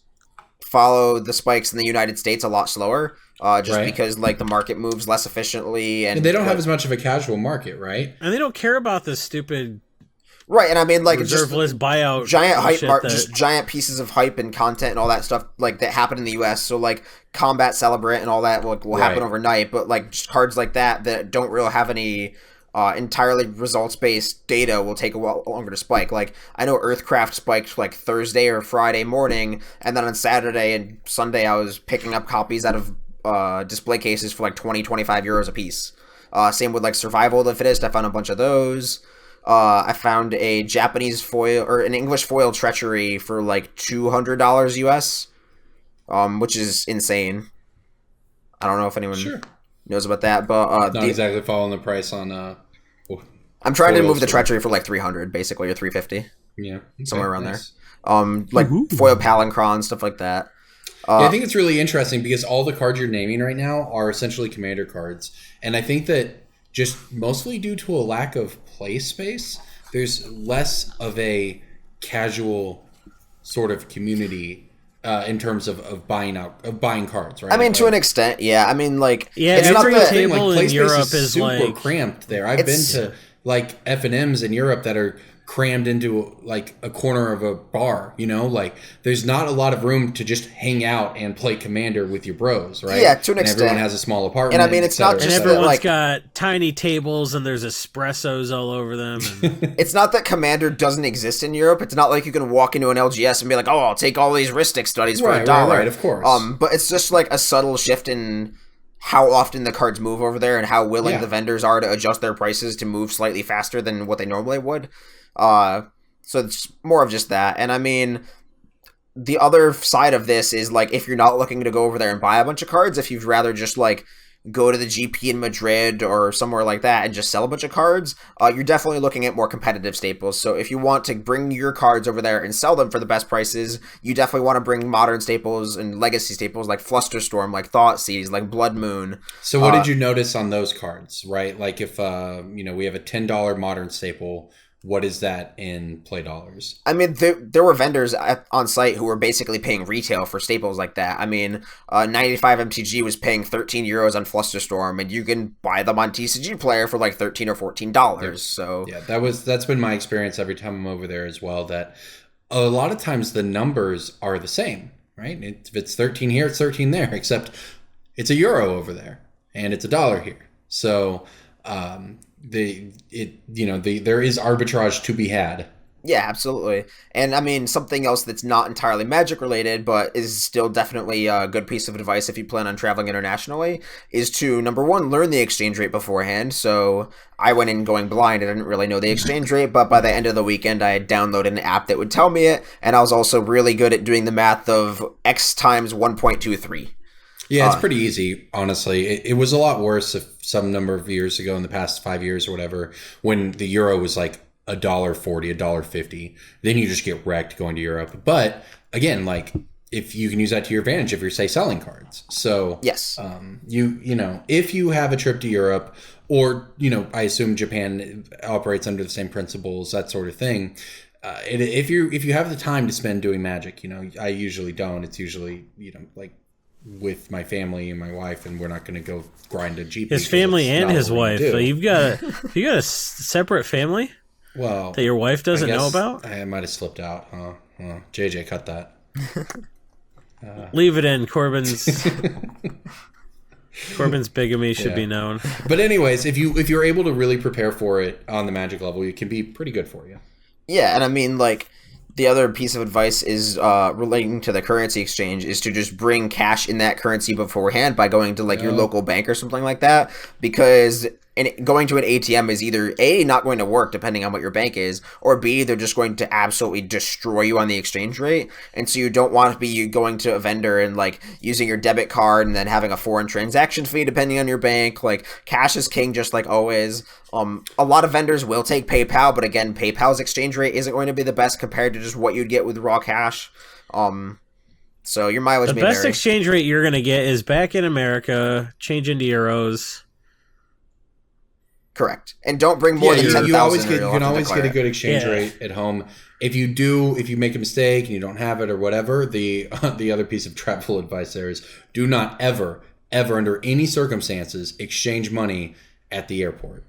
follow the spikes in the United States a lot slower. Because like the market moves less efficiently and they don't have as much of a casual market, right? And they don't care about this stupid and I mean like reserve list buyout giant hype just giant pieces of hype and content and all that stuff like that happen in the US. So like Combat Celebrant and all that will happen overnight, but like just cards like that don't really have any entirely results-based data will take a while longer to spike. Like, I know Earthcraft spiked, like, Thursday or Friday morning, and then on Saturday and Sunday I was picking up copies out of display cases for, like, 20-25 euros a piece. Same with, like, Survival of the Fittest. I found a bunch of those. I found a Japanese foil, or an English foil Treachery for, like, $200 US, which is insane. I don't know if anyone knows about that, but... not exactly following the price on... I'm trying to move the Treachery for like 300, basically, or 350. Yeah. Okay, somewhere around there. Like foil Palancron, stuff like that. I think it's really interesting because all the cards you're naming right now are essentially commander cards. And I think that just mostly due to a lack of play space, there's less of a casual sort of community in terms of buying cards, right? I mean, to an extent, yeah. I mean, like, it's not every that table in Europe is super like cramped there. I've been to like F&Ms in Europe that are crammed into like a corner of a bar, you know, like there's not a lot of room to just hang out and play Commander with your bros, right? Yeah, to an extent. Everyone has a small apartment. And I mean, it's not just and everyone's like, got tiny tables and there's espressos all over them. And... it's not that Commander doesn't exist in Europe. It's not like you can walk into an LGS and be like, oh, I'll take all these Ristic studies for $1. Right, of course. But it's just like a subtle shift in how often the cards move over there and how willing the vendors are to adjust their prices to move slightly faster than what they normally would. So it's more of just that. And I mean, the other side of this is like if you're not looking to go over there and buy a bunch of cards, if you'd rather just like go to the GP in Madrid or somewhere like that and just sell a bunch of cards, you're definitely looking at more competitive staples. So if you want to bring your cards over there and sell them for the best prices, you definitely want to bring modern staples and legacy staples like Flusterstorm, like Thoughtseize, like Blood Moon. So what did you notice on those cards, right? Like if, we have a $10 modern staple, what is that in play dollars? I mean, there were vendors on site who were basically paying retail for staples like that. I mean, 95 MTG was paying €13 on Flusterstorm, and you can buy them on TCG Player for like $13 or $14. Yeah. So yeah, that's been my experience every time I'm over there as well. That a lot of times the numbers are the same, right? If it's 13 here, it's 13 there, except it's a euro over there and it's $1 here. So there is arbitrage to be had. yeah, absolutely. And I mean, something else that's not entirely Magic related, but is still definitely a good piece of advice if you plan on traveling internationally, is to, number one, learn the exchange rate beforehand. So I went in going blind. I didn't really know the exchange rate, but by the end of the weekend, I had downloaded an app that would tell me it. And I was also really good at doing the math of X times 1.23. Yeah, it's pretty easy, honestly. It was a lot worse if some number of years ago in the past 5 years or whatever, when the euro was like $1.40, $1.50. Then you just get wrecked going to Europe. But again, like if you can use that to your advantage if you're, say, selling cards. So yes, if you have a trip to Europe, or I assume Japan operates under the same principles, that sort of thing. If you have the time to spend doing Magic, I usually don't. It's usually like with my family and my wife, and we're not going to go grind a GP. His family and his wife. So you got a separate family. Well, that your wife doesn't know about. I might have slipped out. Huh? JJ, cut that. Leave it in. Corbin's bigamy should be known. But anyways, if you're able to really prepare for it on the Magic level, it can be pretty good for you. Yeah, and I mean, like, the other piece of advice is relating to the currency exchange is to just bring cash in that currency beforehand by going to like your local bank or something like that, because going to an ATM is either A, not going to work depending on what your bank is, or B, they're just going to absolutely destroy you on the exchange rate. And so you don't want to be going to a vendor and like using your debit card and then having a foreign transaction fee depending on your bank. Like, cash is king, just like always. A lot of vendors will take PayPal, but again, PayPal's exchange rate isn't going to be the best compared to just what you'd get with raw cash. So your mileage may vary. The best exchange rate you're going to get is back in America, change into euros. Correct. And don't bring more than 10,000. You can always get a good exchange rate at home. If you make a mistake and you don't have it or whatever, the other piece of travel advice there is do not ever under any circumstances exchange money at the airport.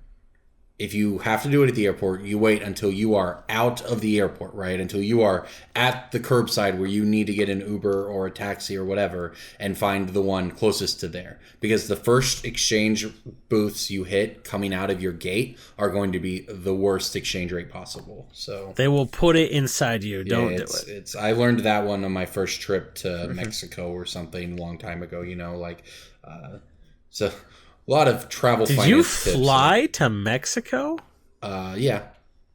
If you have to do it at the airport, you wait until you are out of the airport, right? Until you are at the curbside where you need to get an Uber or a taxi or whatever and find the one closest to there. Because the first exchange booths you hit coming out of your gate are going to be the worst exchange rate possible. So they will put it inside you. Don't do it. I learned that one on my first trip to Mexico or something a long time ago, so a lot of travel finance tips. Did you fly to Mexico? Yeah.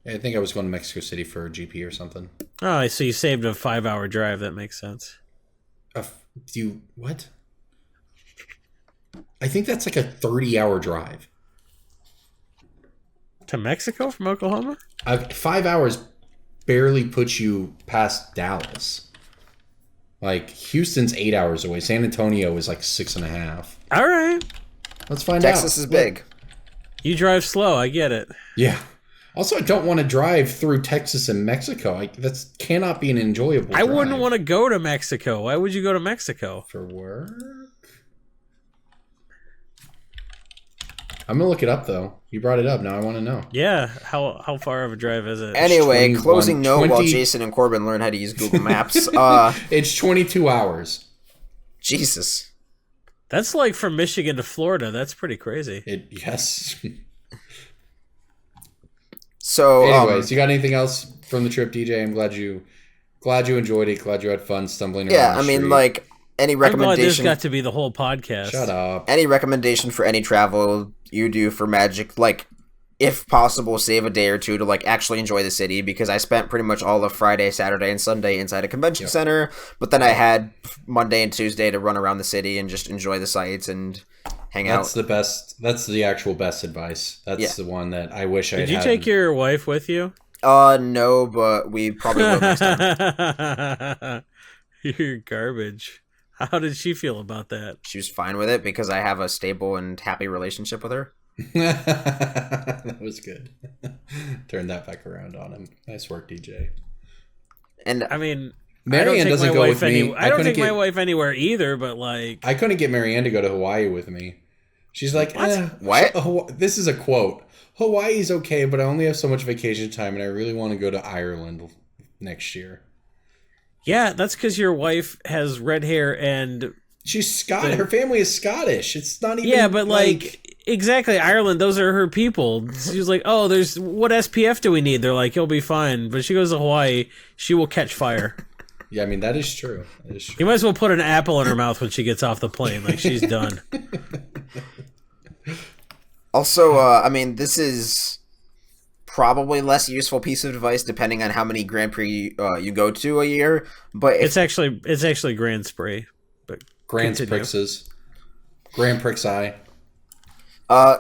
I think I was going to Mexico City for a GP or something. Oh, so you saved a 5-hour drive. That makes sense. What? I think that's like a 30-hour drive. To Mexico from Oklahoma? 5 hours barely puts you past Dallas. Like, Houston's 8 hours away. San Antonio is like 6.5. All right. Let's find out. Texas is big. You drive slow. I get it. Yeah. Also, I don't want to drive through Texas and Mexico. That cannot be an enjoyable drive. I wouldn't want to go to Mexico. Why would you go to Mexico? For work? I'm going to look it up, though. You brought it up. Now I want to know. Yeah. How far of a drive is it? Anyway, closing note while Jason and Corbin learn how to use Google Maps. It's 22 hours. Jesus. That's like from Michigan to Florida. That's pretty crazy. Yes. So, anyways, you got anything else from the trip, DJ? I'm glad you enjoyed it. Glad you had fun stumbling around. Yeah, I mean, like, any recommendation. I'm glad this got to be the whole podcast. Shut up. Any recommendation for any travel you do for Magic, like if possible, save a day or two to like actually enjoy the city, because I spent pretty much all of Friday, Saturday, and Sunday inside a convention center, but then I had Monday and Tuesday to run around the city and just enjoy the sights and hang out. That's the best. That's the actual best advice. That's the one that I wish I had. Did you take your wife with you? No, but we probably will next time. You're garbage. How did she feel about that? She was fine with it because I have a stable and happy relationship with her. That was good. Turn that back around on him. Nice work, DJ. And I mean, Marianne doesn't go with me. I don't take my wife anywhere either, but like... I couldn't get Marianne to go to Hawaii with me. She's like, What? This is a quote. Hawaii's okay, but I only have so much vacation time, and I really want to go to Ireland next year. Yeah, that's because your wife has red hair and... She's Scottish. Her family is Scottish. It's not even... Yeah, but exactly, Ireland, those are her people. She's like, oh, what SPF do we need? They're like, you'll be fine. But she goes to Hawaii, she will catch fire. Yeah, I mean, that is true. You might as well put an apple in her mouth when she gets off the plane. Like, she's done. Also, I mean, this is probably less useful piece of advice depending on how many Grand Prix you go to a year. But it's actually Grand Spray. But Grand Prixes. Grand Prix Eye.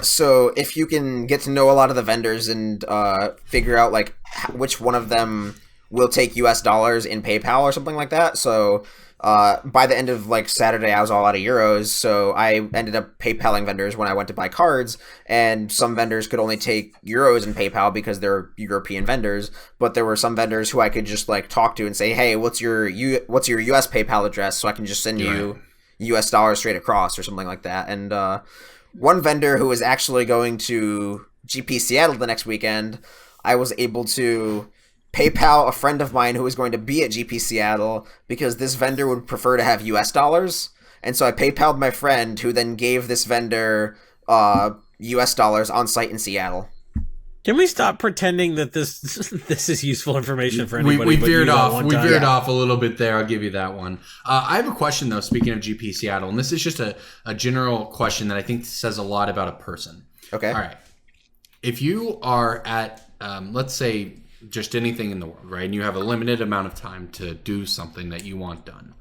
So if you can get to know a lot of the vendors and figure out like which one of them will take US dollars in PayPal or something like that. So by the end of like Saturday, I was all out of euros. So I ended up PayPaling vendors when I went to buy cards, and some vendors could only take euros in PayPal because they're European vendors. But there were some vendors who I could just like talk to and say, hey, what's your US PayPal address? So I can just send you US dollars straight across or something like that. And one vendor who was actually going to GP Seattle the next weekend, I was able to PayPal a friend of mine who was going to be at GP Seattle because this vendor would prefer to have US dollars. And so I PayPal'd my friend, who then gave this vendor US dollars on site in Seattle. Can we stop pretending that this is useful information for anybody? We veered off. We veered off a little bit there. I'll give you that one. I have a question, though, speaking of GP Seattle, and this is just a general question that I think says a lot about a person. Okay. All right. If you are at, let's say, just anything in the world, right, and you have a limited amount of time to do something that you want done,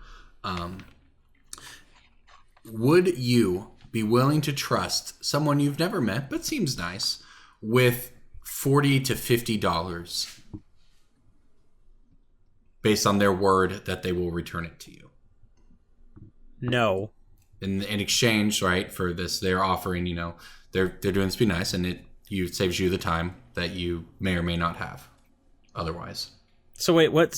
would you be willing to trust someone you've never met but seems nice with $40 to $50 based on their word that they will return it to you? No. In exchange, right, for this, they're offering, they're doing this to be nice, and it saves you the time that you may or may not have otherwise. So wait, what?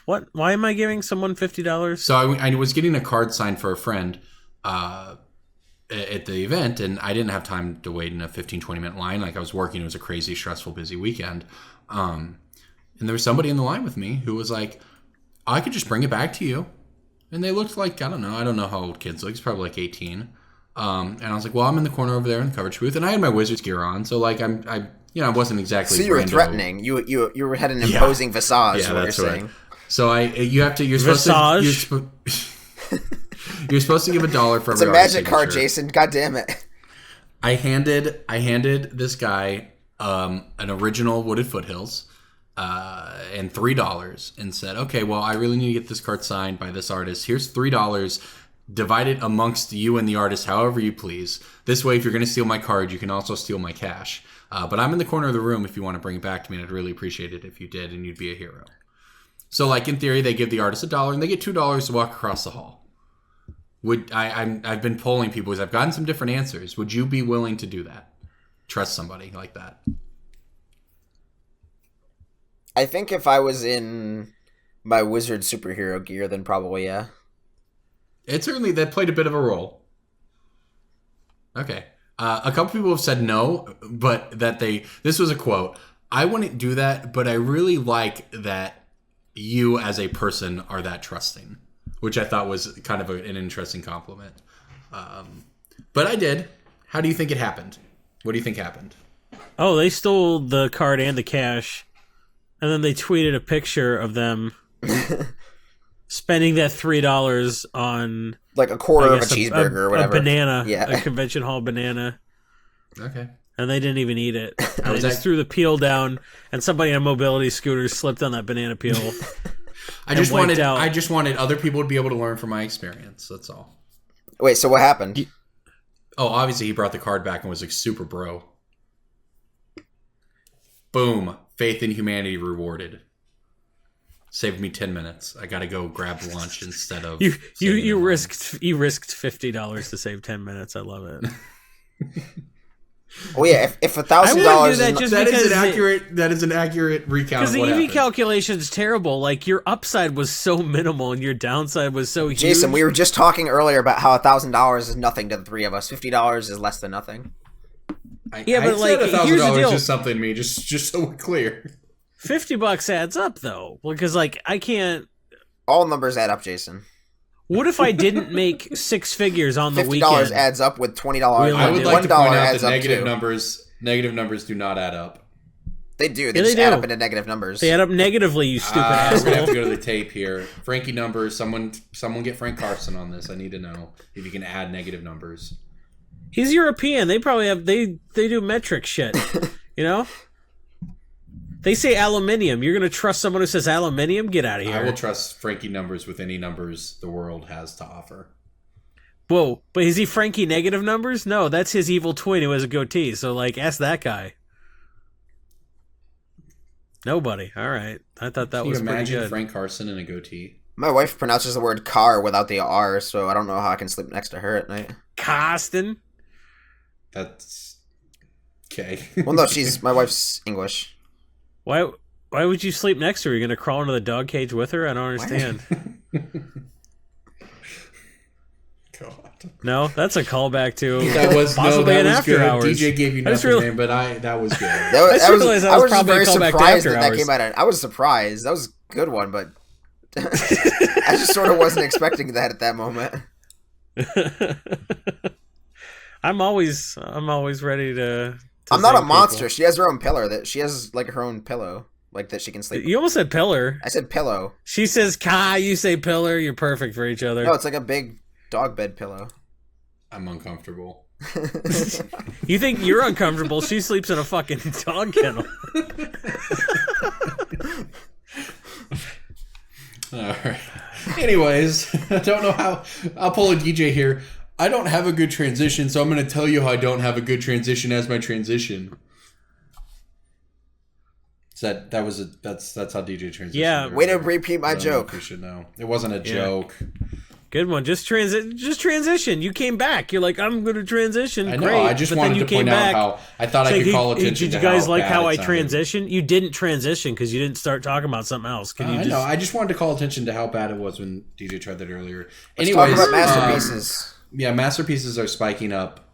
Why am I giving someone $50? So I was getting a card signed for a friend at the event, and I didn't have time to wait in a 15-20 minute line. Like, I was working. It was a crazy, stressful, busy weekend. And there was somebody in the line with me who was like, I could just bring it back to you. And they looked like, I don't know how old kids look. It's probably like 18. And I was like, well, I'm in the corner over there in the coverage booth, and I had my Wizards gear on. So like, I wasn't exactly. So you were threatening. You had an imposing visage. Yeah, what that's you're right. saying. So you're supposed to. You're supposed to give $1 for every. It's a magic card, Jason. God damn it. I handed this guy an original Wooded Foothills and $3 and said, okay, well, I really need to get this card signed by this artist. Here's $3. Divide it amongst you and the artist however you please. This way, if you're going to steal my card, you can also steal my cash. But I'm in the corner of the room if you want to bring it back to me, and I'd really appreciate it if you did, and you'd be a hero. So, like, in theory, they give the artist $1, and they get $2 to walk across the hall. I've been polling people because I've gotten some different answers. Would you be willing to do that? Trust somebody like that? I think if I was in my wizard superhero gear, then probably, yeah. That played a bit of a role. Okay. A couple people have said no, but this was a quote. I wouldn't do that, but I really like that you as a person are that trusting, which I thought was kind of an interesting compliment. But I did. How do you think it happened? What do you think happened? Oh, they stole the card and the cash, and then they tweeted a picture of them spending that $3 on like a quarter of a cheeseburger or whatever. A banana, yeah. a convention hall banana. Okay. and they didn't even eat it. I They just threw the peel down, and somebody on a mobility scooter slipped on that banana peel. I just wanted other people to be able to learn from my experience. That's all. Wait, so what happened? Oh, obviously he brought the card back and was like super bro. Boom. Faith in humanity rewarded. Saved me 10 minutes. I gotta go grab lunch instead of you risked $50 to save 10 minutes. I love it. Oh yeah, if $1,000 that is an accurate recount. Because the EV calculation is terrible. Like your upside was so minimal and your downside was so huge. Jason, we were just talking earlier about how $1,000 is nothing to the three of us. $50 is less than nothing. But like here's the deal. Just something to me, just so we're clear. $50 adds up though, because like I can't. All numbers add up, Jason. What if I didn't make six figures on the weekend? $50 adds up with $20. I would like to point out that negative numbers do not add up. They do. They just add up into negative numbers. They add up negatively, you stupid asshole. We're gonna have to go to the tape here. Frankie numbers. Someone get Frank Carson on this. I need to know if you can add negative numbers. He's European. They probably have they do metric shit. You know? They say aluminium. You're going to trust someone who says aluminium? Get out of here. I will trust Frankie numbers with any numbers the world has to offer. Whoa, but is he Frankie negative numbers? No, that's his evil twin who has a goatee. So, like, ask that guy. Nobody. All right. I thought that was pretty good. Imagine Frank Carson in a goatee. My wife pronounces the word car without the R, so I don't know how I can sleep next to her at night. Carsten? That's... okay. Well, no, my wife's English. Why would you sleep next to her? You're going to crawl into the dog cage with her? I don't understand. God. No, that's a callback to that was possibly an after good. hours. DJ gave you nothing, man, but that was good. I was very surprised that came out. I was surprised. That was a good one, but I just sort of wasn't expecting that at that moment. I'm always ready to I'm not a monster. People. She has her own pillow. She has like her own pillow, like that she can sleep. You almost said pillar. I said pillow. She says "ka," you say pillar. You're perfect for each other. No, it's like a big dog bed pillow. I'm uncomfortable. You think you're uncomfortable? She sleeps in a fucking dog kennel. All right. Anyways, I don't know how. I'll pull a DJ here. I don't have a good transition, so I'm going to tell you how I don't have a good transition as my transition. That's how DJ transition. Yeah, way to repeat my joke. You should know. It wasn't a joke. Good one. Just transition. You came back. You're like, I'm going to transition. I know. Great. I just wanted to point out how I thought I could call attention to Did you guys like how I transitioned? You didn't transition because you didn't start talking about something else. I know. I just wanted to call attention to how bad it was when DJ tried that earlier. Let's talk about masterpieces. Yeah, masterpieces are spiking up.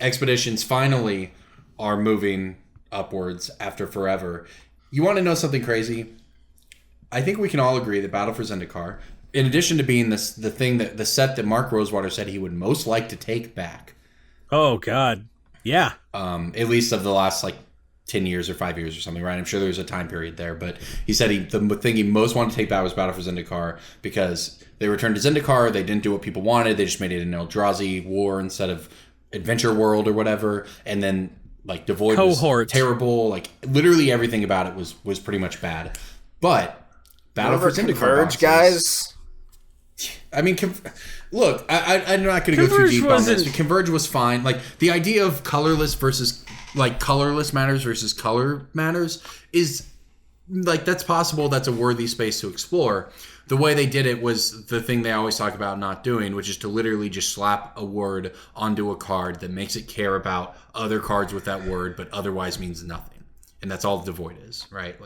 Expeditions finally are moving upwards after forever. You want to know something crazy? I think we can all agree that Battle for Zendikar, in addition to being the set that Mark Rosewater said he would most like to take back. Oh God, yeah. At least of the last 10 years or 5 years or something, right? I'm sure there's a time period there, but he said the thing he most wanted to take back was Battle for Zendikar because they returned to Zendikar, they didn't do what people wanted, they just made it an Eldrazi war instead of Adventure World or whatever, and then Devoid was terrible, literally everything about it was pretty much bad. But Battle for Zendikar Converge, guys? I mean, look, I'm not going to go too deep on this, but Converge was fine. The idea of colorless versus colorless matters versus color matters is that's possible. That's a worthy space to explore. The way they did it was the thing they always talk about not doing, which is to literally just slap a word onto a card that makes it care about other cards with that word, but otherwise means nothing. And that's all Devoid is, right?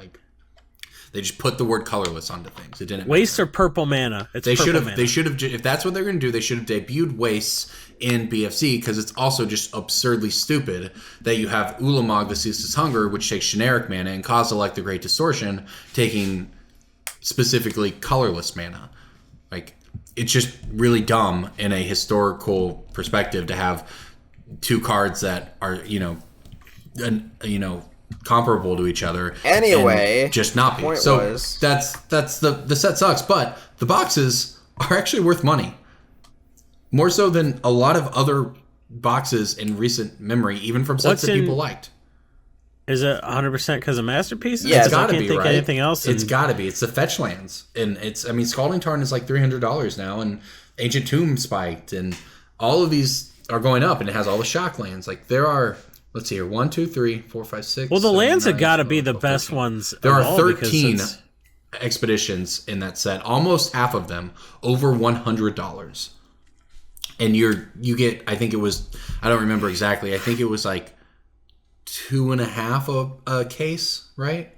They just put the word colorless onto things. It didn't Waste or purple mana. They should have. If that's what they're going to do, they should have debuted Wastes in BFZ because it's also just absurdly stupid that you have Ulamog, the Ceaseless Hunger, which takes generic mana, and Kozilek, the Great Distortion, taking specifically colorless mana. It's just really dumb in a historical perspective to have two cards that are comparable to each other. Anyway, just not be. So that's the set sucks, but the boxes are actually worth money. More so than a lot of other boxes in recent memory, even from sets that people liked. Is it 100% because of masterpieces? Yeah, It's got to I can't be, think right? anything else. It's got to be. It's the fetch lands, and Scalding Tarn is like $300 now, and Ancient Tomb spiked, and all of these are going up, and it has all the shock lands. Like there are, let's see here, 1, 2, 3, 4, 5, 6. Well, the 7, lands 9, have got to 12, be the 12, best 13. ones. There of are all 13 expeditions in that set, almost half of them over $100. And you get, I think it was, I don't remember exactly. I think it was like 2.5 a case, right?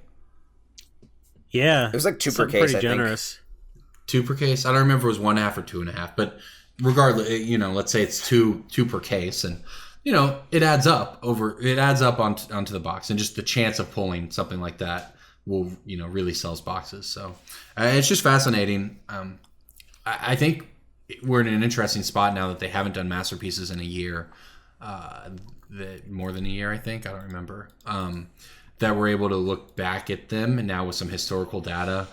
Yeah, It was like 2 per something case. pretty I generous. think. 2 per case. I don't remember if it was 1.5 or 2.5, but regardless, let's say it's two per case, and it adds up onto the box, and just the chance of pulling something like that will really sells boxes. So it's just fascinating. I think we're in an interesting spot now that they haven't done masterpieces in a year, more than a year, I think. I don't remember. That we're able to look back at them, and now with some historical data.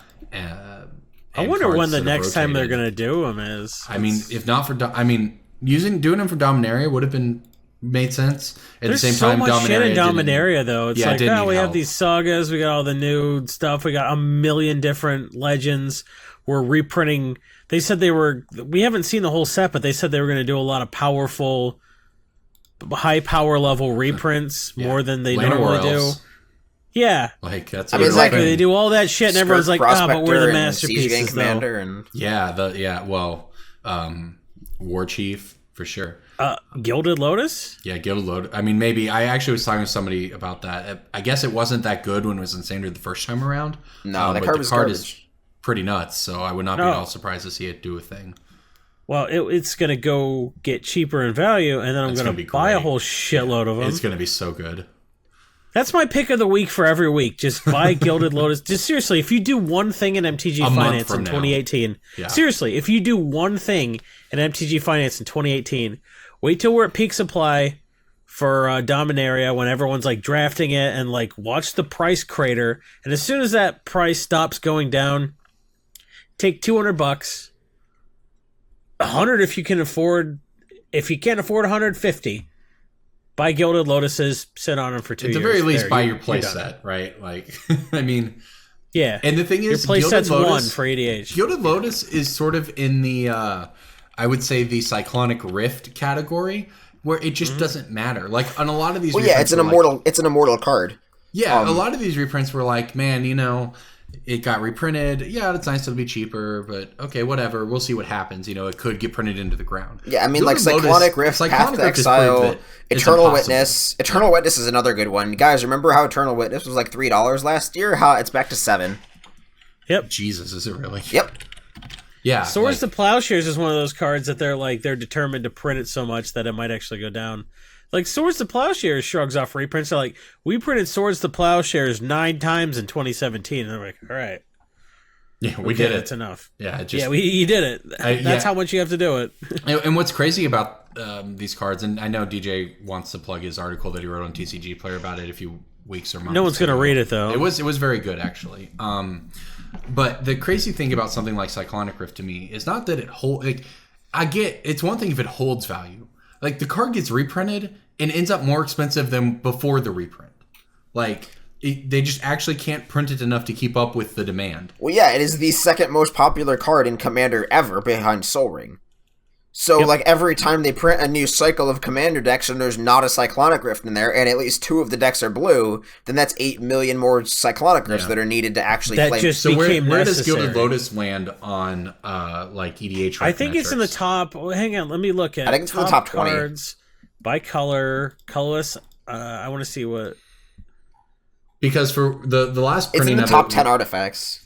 I wonder when the next time they're going to do them is. I mean, if not for, doing them for Dominaria would have been made sense. At the same time, so much shit in Dominaria, though. It's like, we help. have these sagas, we got all the new stuff, we got a million different legends. We're reprinting. They said we haven't seen the whole set, but they said they were going to do a lot of powerful, high power level reprints more than they normally do. Yeah, like that's exactly. They do all that shit, and everyone's like, but we're the masterpieces, Commander, and War Chief for sure. Gilded Lotus. Yeah, Gilded Lotus. I mean, maybe I actually was talking to somebody about that. I guess it wasn't that good when it was in Standard the first time around. No, that but card the card is garbage. pretty nuts. So I would not be at all surprised to see it do a thing. Well, it's going to go get cheaper in value, and then I'm going to buy a whole shitload of them. It's going to be so good. That's my pick of the week for every week. Just buy Gilded Lotus. Just seriously, if you do one thing in MTG Finance in 2018, seriously, if you do one thing in MTG Finance in 2018, wait till we're at peak supply for Dominaria when everyone's like drafting it, and like watch the price crater. And as soon as that price stops going down, take $200, $100 if you can afford. If you can't afford $150. Buy Gilded Lotuses, sit on them for 2 years. At the very least, buy your play set, right? Like, I mean... Yeah. And the thing is, your play set's one for EDH. Gilded Lotus is sort of in the, I would say, the Cyclonic Rift category, where it just doesn't matter. Like, on a lot of these reprints... yeah, it's an immortal card. Yeah, a lot of these reprints were like, man, it got reprinted. Yeah, it's nice it'll be cheaper, but okay, whatever. We'll see what happens. It could get printed into the ground. Yeah, I mean, like Cyclonic Rift, Path to Exile, Eternal Witness. Eternal Witness is another good one. Guys, remember how Eternal Witness was like $3 last year? How it's back to $7. Yep. Jesus, is it really? Yep. Yeah. Swords to Plowshares is one of those cards that they're determined to print it so much that it might actually go down. Like, Swords to Plowshares shrugs off reprints. They're like, we printed Swords to Plowshares 9 times in 2017. And they're like, all right. Yeah, we did it. That's enough. Yeah, you did it. That's how much you have to do it. And what's crazy about these cards, and I know DJ wants to plug his article that he wrote on TCG Player about it a few weeks or months No one's going to read it, though. It was very good, actually. But the crazy thing about something like Cyclonic Rift to me is not that it holds... Like, it's one thing if it holds value. Like, the card gets reprinted and ends up more expensive than before the reprint. Like, they just actually can't print it enough to keep up with the demand. Well, yeah, it is the second most popular card in Commander ever behind Sol Ring. So, like, every time they print a new cycle of Commander decks and there's not a Cyclonic Rift in there, and at least 2 of the decks are blue, then that's 8 million more Cyclonic Rifts that are needed to actually play. So where does Gilded Lotus land on, like, EDH? I think it's in the top... hang on, let me look at it. I think it's in the top 20. Cards by color, colorless. I want to see what... Because for the last printing... It's in the top 10 artifacts.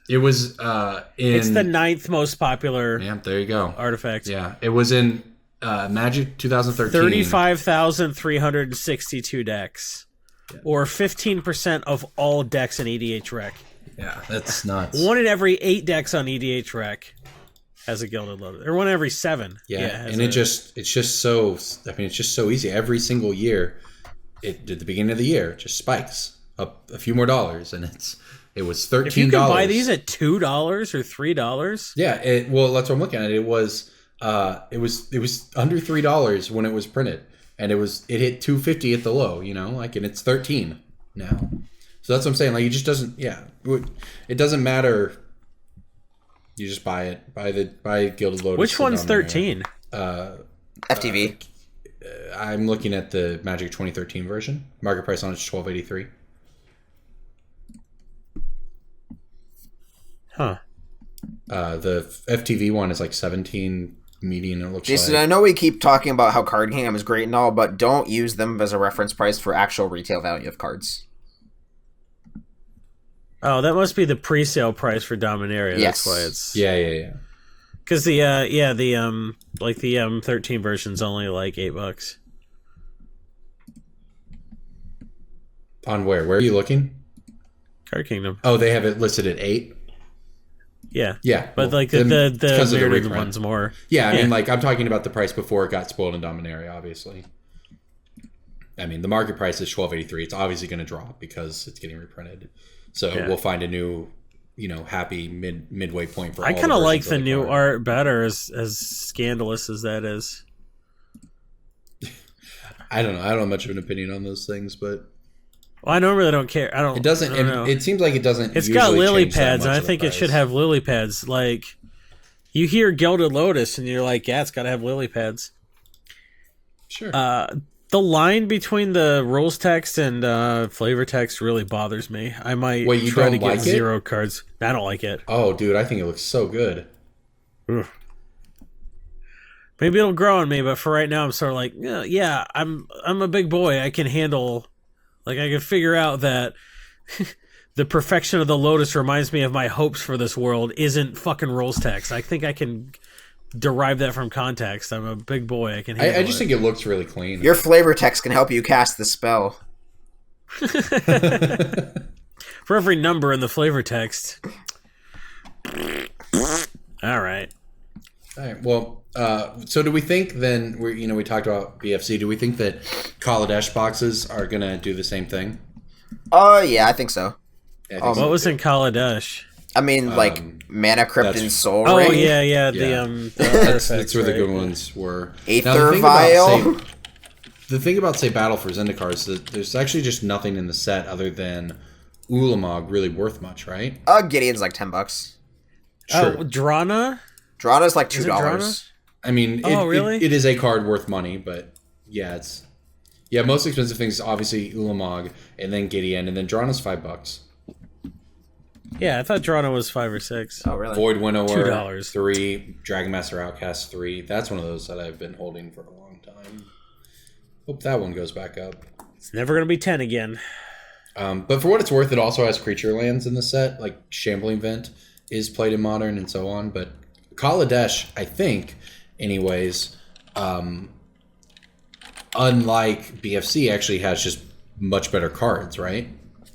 It was It's the 9th most popular. Yeah, there you go. Artifact. Yeah, it was in Magic 2013. 35,362 decks, or 15% of all decks in EDH Rec. Yeah, that's nuts. 1 in every 8 decks on EDH Rec has a Gilded Lotus, or 1 in every 7. Yeah, and it's just so. I mean, it's just so easy. Every single year, at the beginning of the year, it just spikes up a few more dollars, and it was $13. If you can buy these at $2 or $3. Yeah, well, that's what I'm looking at. It was It was under $3 when it was printed, and it hit $2.50 at the low. And it's 13 now. So that's what I'm saying. Like, it just doesn't. Yeah, it doesn't matter. You just buy it. Buy Gilded Lotus. Which one's 13? FTV. I'm looking at the Magic 2013 version. Market price on it's $12.83. Huh. The FTV one is like 17 median. It looks Jason, like. I know we keep talking about how Card Kingdom is great and all, but don't use them as a reference price for actual retail value of cards. Oh, that must be the pre-sale price for Dominaria. Yes. That's why it's Yeah. because the 13 version's only like $8. On where? Where are you looking? Card Kingdom. Oh, they have it listed at 8. Yeah. well, But like the because of the Mirrodin reprint. one's more. Yeah, I mean, like, I'm talking about the price before it got spoiled in Dominaria, obviously. I mean, the market price is $12.83. It's obviously going to drop because it's getting reprinted. So we'll find a new, happy midway point for all I the kind of like versions the of new card. art better, as scandalous as that is. I don't know. I don't have much of an opinion on those things, but Well, I normally don't care. it doesn't. I don't know. It seems like it doesn't. It's got usually lily change that pads, and much I of the think it should price. have lily pads. Like, you hear Gilded Lotus, and you're like, yeah, it's got to have lily pads. Sure. The line between the rules text and flavor text really bothers me. I might Wait, you try don't to get like it? 0 cards. I don't like it. Oh, dude, I think it looks so good. Ugh. Maybe it'll grow on me, but for right now, I'm sort of like, yeah, I'm a big boy. I can handle, like, I can figure out that the perfection of the Lotus reminds me of my hopes for this world isn't fucking rules text. I think I can derive that from context. I'm a big boy. I can handle I just think it looks really clean. Your flavor text can help you cast the spell. For every number in the flavor text. All right. All right. Well, so do we think then? We talked about BFC. Do we think that Kaladesh boxes are gonna do the same thing? Yeah, I think so. Yeah, I think so, What was too. in Kaladesh? I mean, like, Mana Crypt that's- and Soul Oh, Ring. yeah. Yeah. The That's where the right. good ones were. Aether Now, the thing Vial. the thing about, say, Battle for Zendikar is that there's actually just nothing in the set other than Ulamog really worth much, right? Gideon's like $10. Sure. Oh, Drana? Drana's like Is it $2. I mean, really? it is a card worth money, but yeah, most expensive things obviously Ulamog, and then Gideon, and then Drana's $5. Yeah, I thought Drana was 5 or 6. Oh, really? Void Winnower $2. 3, Dragon Master Outcast 3. That's one of those that I've been holding for a long time. Hope that one goes back up. It's never going to be 10 again. But for what it's worth, it also has creature lands in the set, like Shambling Vent is played in Modern and so on. But Kaladesh, I think, anyways, unlike BFC, actually has just much better cards, right?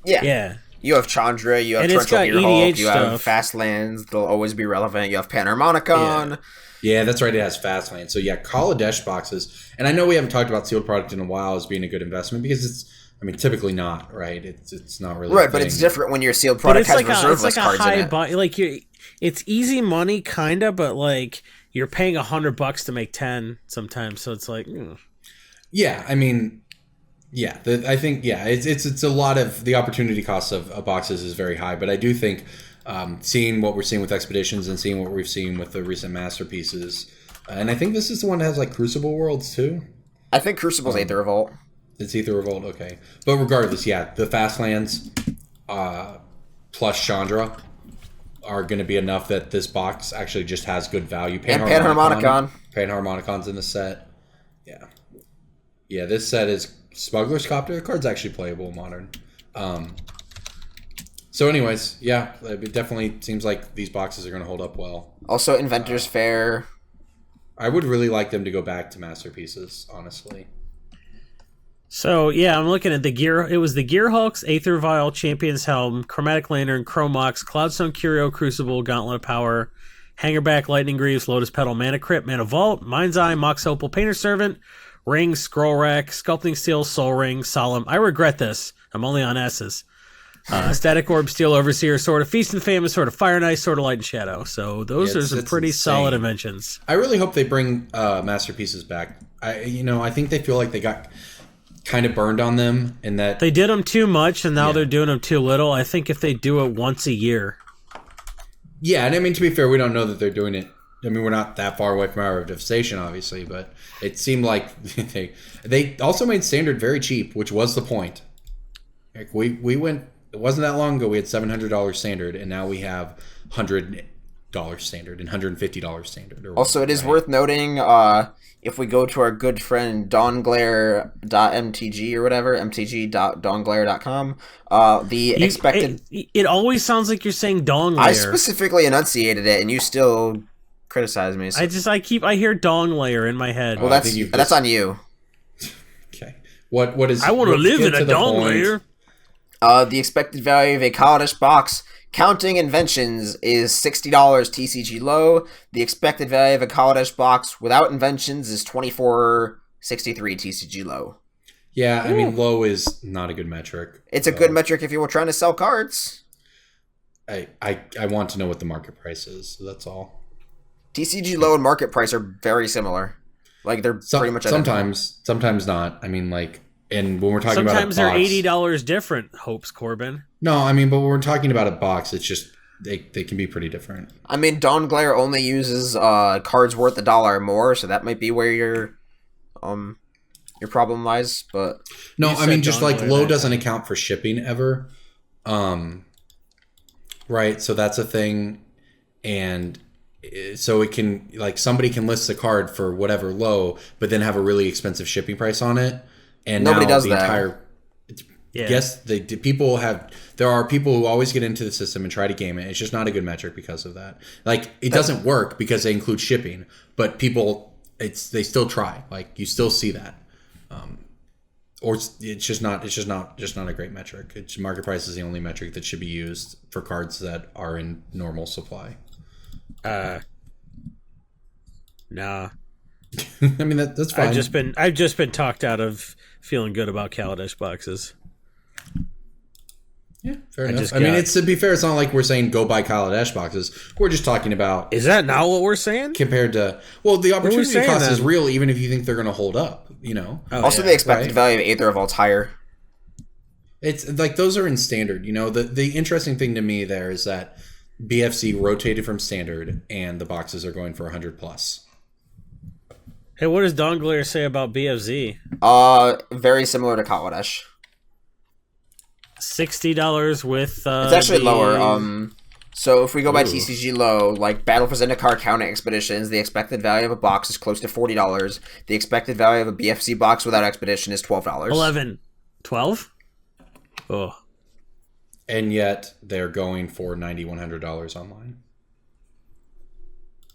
Yeah. You have Chandra, you have And it's Torrential got Gearhulk, EDH you have stuff. Fast Lands that'll always be relevant, you have Panharmonicon. Yeah, that's right. It has fast land. So yeah, Kaladesh boxes, and I know we haven't talked about sealed product in a while as being a good investment because it's, I mean, typically not, right? It's not really Right, a but it's thing. different when your sealed But product it's has like reserve list cards in it. like it's easy money, kind of, but like you're paying $100 to make 10 sometimes. So it's like, Yeah, I mean, yeah, I think it's a lot of the opportunity cost of boxes is very high, but I do think seeing what we're seeing with Expeditions and seeing what we've seen with the recent masterpieces, and I think this is the one that has like Crucible Worlds too. I think Crucible's Aether Revolt. It's Aether Revolt, okay, but regardless, yeah, the fast lands plus Chandra are going to be enough that this box actually just has good value. And Panharmonicon. Panharmonicon's in the set. Yeah, this set is Smuggler's Copter. The card's actually playable in Modern. So anyways, yeah, it definitely seems like these boxes are going to hold up well. Also, Inventor's Fair. I would really like them to go back to masterpieces, honestly. So yeah, I'm looking at the gear. It was the Gearhulks, Aether Vial, Champion's Helm, Chromatic Lantern, Chromox, Cloudstone Curio, Crucible, Gauntlet of Power, Hangerback, Lightning Greaves, Lotus Petal, Mana Crypt, Mana Vault, Mind's Eye, Mox Opal, Painter Servant, Ring, Scroll Rack, Sculpting Steel, Soul Ring, Solemn. I regret this. I'm only on S's. Static Orb, Steel Overseer, Sword of Feast and Famine, Sword of Fire and Ice, Sword of Light and Shadow. So those are some pretty solid inventions. I really hope they bring masterpieces back. I think they feel like they got kind of burned on them, and that they did them too much, and now they're doing them too little. I think if they do it once a year. Yeah, and I mean, to be fair, we don't know that they're doing it. I mean, we're not that far away from Hour of Devastation, obviously, but it seemed like they also made Standard very cheap, which was the point. Like we went, it wasn't that long ago, we had $700 Standard, and now we have $100 Standard and $150 Standard. Also, it is worth noting, if we go to our good friend dawnglare.mtg or whatever, mtg.dawnglare.com, expected... It always sounds like you're saying Dong Layer. I specifically enunciated it, and you still criticize me. So. I hear Dong Layer in my head. Well, that's on you. Okay. What is... I want to live in a Dong Layer. The expected value of a Kaladesh box, counting inventions, is $60 TCG low. The expected value of a Kaladesh box without inventions is $24.63 TCG low. Yeah, I mean, low is not a good metric. It's a good metric if you were trying to sell cards. I want to know what the market price is, so that's all. TCG low and market price are very similar. Like, they're pretty much identical. Sometimes not. I mean, like, and when we're talking about a box... Sometimes they're $80 different, Hopes Corbin. No, I mean, but when we're talking about a box, it's just... They can be pretty different. I mean, Dawn Glare only uses cards worth $1 or more, so that might be where your problem lies, but... No, I mean, just like, low doesn't account for shipping ever. Right, so that's a thing, and... So it can, like, somebody can list a card for whatever low, but then have a really expensive shipping price on it, and nobody now does the that. Entire, yes, people have. There are people who always get into the system and try to game it. It's just not a good metric because of that. Like, it doesn't work because they include shipping, but people, they still try. Like, you still see that, or it's just not a great metric. Market price is the only metric that should be used for cards that are in normal supply. Nah. I mean, that's fine. I've just been talked out of feeling good about Kaladesh boxes. Yeah, fair enough. I mean, it's, to be fair, it's not like we're saying go buy Kaladesh boxes. We're just talking about... Is that not what we're saying? Compared to... Well, the opportunity cost is real even if you think they're going to hold up, you know? Also, the expected value of Aether Vault's higher. It's like, those are in Standard, you know? The interesting thing to me there is that BFC rotated from Standard, and the boxes are going for 100 plus. Hey, what does Dongler say about BFZ? Very similar to Kaladesh. $60 with it's actually lower. So if we go by TCG low, like Battle for Zendikar Counter Expeditions, the expected value of a box is close to $40. The expected value of a BFC box without expedition is $12. 11. 12? Oh. And yet they're going for $9,100 online.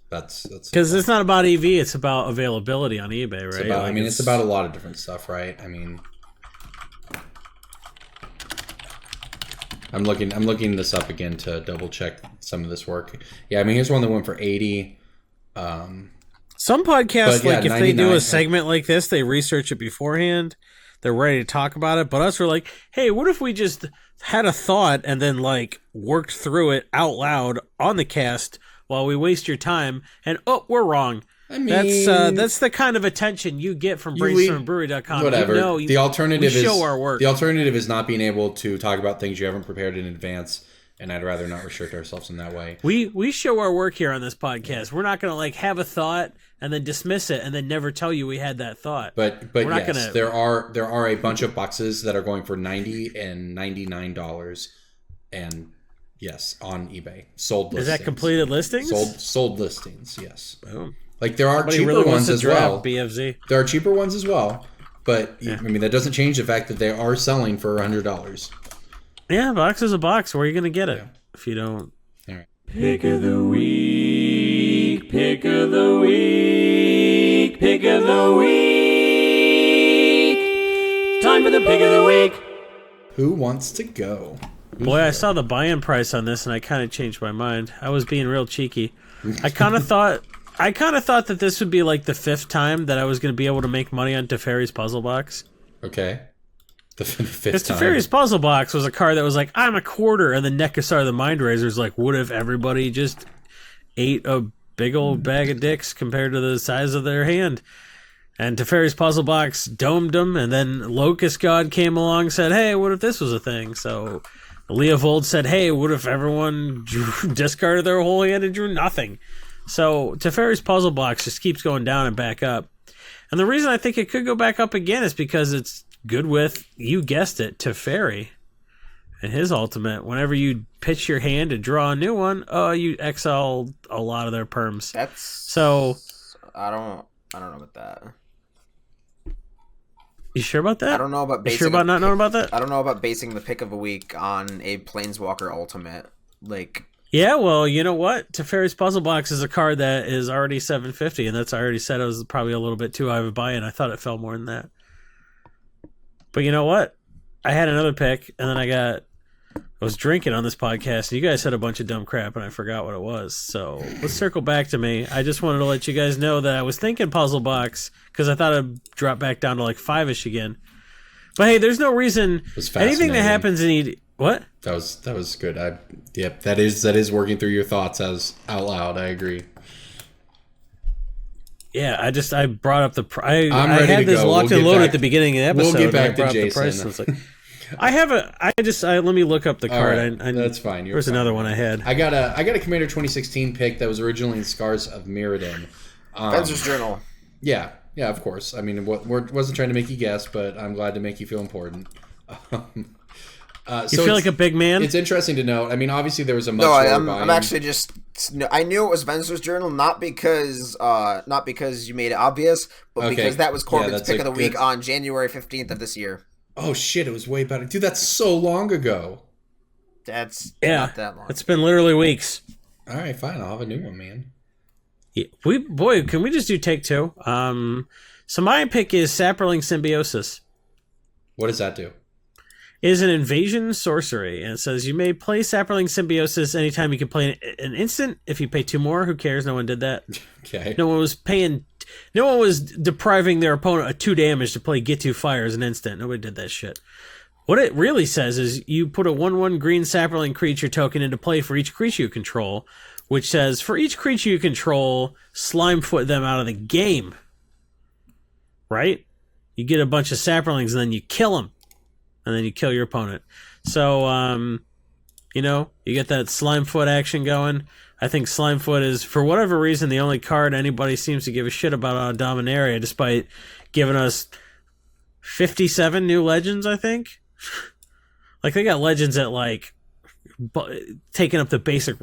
That's because it's not about EV; it's about availability on eBay, right? It's about a lot of different stuff, right? I mean, I'm looking this up again to double check some of this work. Yeah, I mean, here's one that went for 80. Some podcasts, like if they do a segment like this, they research it beforehand. They're ready to talk about it. But us, we're like, hey, what if we just had a thought and then like worked through it out loud on the cast while we waste your time? And we're wrong. I mean, that's the kind of attention you get from brainstormbrewery.com. Whatever. The alternative is show our work. The alternative is not being able to talk about things you haven't prepared in advance. And I'd rather not restrict ourselves in that way. We show our work here on this podcast. We're not going to like have a thought and then dismiss it and then never tell you we had that thought. But yes, there are a bunch of boxes that are going for $90 and $99, and yes, on eBay, sold listings. Is that completed listings? Sold listings. Yes. Boom. Like there are cheaper ones as well. BFZ. There are cheaper ones as well, but I mean that doesn't change the fact that they are selling for $100. Yeah, box is a box. Where are you going to get it if you don't? All right. Pick of the week. Pick of the week. Pick of the week. Time for the pick of the week. Who wants to go? Boy, I saw the buy-in price on this and I kind of changed my mind. I was being real cheeky. I kind of thought that this would be like the 5th time that I was going to be able to make money on Teferi's puzzle box. Okay. The fifth Because time. Teferi's Puzzle Box was a card that was like, I'm a quarter, and then Nekasar the Mind Razor's like, what if everybody just ate a big old bag of dicks compared to the size of their hand? And Teferi's Puzzle Box domed them, and then Locust God came along and said, hey, what if this was a thing? So Leovold said, hey, what if everyone discarded their whole hand and drew nothing? So Teferi's Puzzle Box just keeps going down and back up. And the reason I think it could go back up again is because it's good with, you guessed it, Teferi and his ultimate. Whenever you pitch your hand to draw a new one, you exile a lot of their perms. I don't know about that. You sure about that? I don't know about basing. You sure about not knowing about that? I don't know about basing the pick of a week on a Planeswalker ultimate. Like, yeah, well, you know what? Teferi's Puzzle Box is a card that is already $750, and that's I already said it was probably a little bit too high of a buy-in. I thought it fell more than that. But you know what? I had another pick, and then I was drinking on this podcast, and you guys said a bunch of dumb crap, and I forgot what it was. So let's circle back to me. I just wanted to let you guys know that I was thinking Puzzle Box, because I thought it'd drop back down to like 5-ish again. But hey, there's no reason anything that happens in what? That was good. Yep, that is working through your thoughts as out loud. I agree. Yeah, I brought up the I ready had to this go. locked and loaded at the beginning of the episode. We'll get back and I to brought up the price, Jason. and it's like, let me look up the card. Right, that's fine. There's another one I had. I got a Commander 2016 pick that was originally in Scars of Mirrodin. Spencer's Journal. Yeah, of course. I mean, wasn't trying to make you guess, but I'm glad to make you feel important. You feel like a big man? It's interesting to note. I mean, obviously there was a much No, lower I'm actually just. I knew it was Spencer's Journal, not because you made it obvious, but because that was Corbin's pick of the week on January 15th of this year. Oh shit! It was way better, dude. That's so long ago. That's not that long. It's been literally weeks. All right, fine. I'll have a new one, man. Yeah, can we just do take two? So my pick is Saproling Symbiosis. What does that do? It is an invasion sorcery, and it says you may play Saproling Symbiosis anytime you can play an instant. If you pay 2 more, who cares? No one did that. Okay. No one was depriving their opponent of 2 damage to play Get 2 Fire as an instant. Nobody did that shit. What it really says is you put a 1/1 green Saproling creature token into play for each creature you control, which says for each creature you control, Slimefoot them out of the game. Right? You get a bunch of Saprolings and then you kill them. And then you kill your opponent. So, you get that Slimefoot action going. I think Slimefoot is, for whatever reason, the only card anybody seems to give a shit about on Dominaria, despite giving us 57 new legends, I think. Like, they got legends at, like, taking up the basic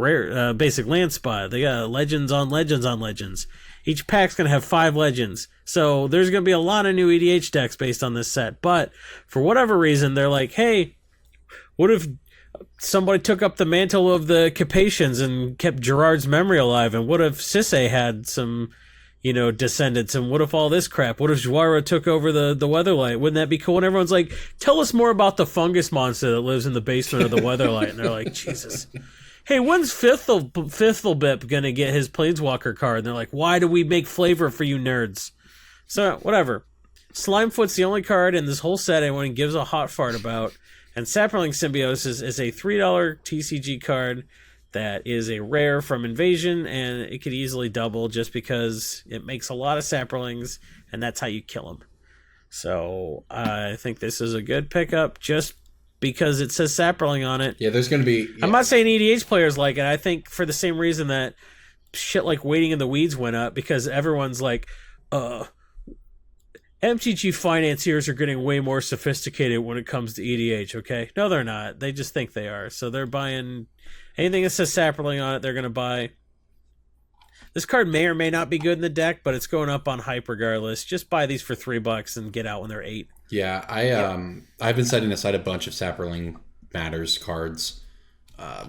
land spot. They got legends on legends on legends. Each pack's going to have 5 legends. So there's going to be a lot of new EDH decks based on this set. But for whatever reason, they're like, hey, what if somebody took up the mantle of the Capatians and kept Gerard's memory alive? And what if Sisay had some, descendants? And what if all this crap? What if Juara took over the Weatherlight? Wouldn't that be cool? And everyone's like, tell us more about the fungus monster that lives in the basement of the Weatherlight. And they're like, Jesus. Hey, when's Fifthleblip going to get his Planeswalker card? And they're like, why do we make flavor for you nerds? So, whatever. Slimefoot's the only card in this whole set anyone gives a hot fart about. And Saproling Symbiosis is a $3 TCG card that is a rare from Invasion, and it could easily double just because it makes a lot of Saprolings, and that's how you kill them. So, I think this is a good pickup just because it says Saproling on it. Yeah, there's going to be... Yeah. I'm not saying EDH players like it. I think for the same reason that shit like Waiting in the Weeds went up, because everyone's like, MTG financiers are getting way more sophisticated when it comes to EDH, okay? No, they're not. They just think they are. So they're buying anything that says Saproling on it, they're going to buy. This card may or may not be good in the deck, but it's going up on hype regardless. Just buy these for $3 and get out when they're 8. Yeah, I've been setting aside a bunch of Saproling Matters cards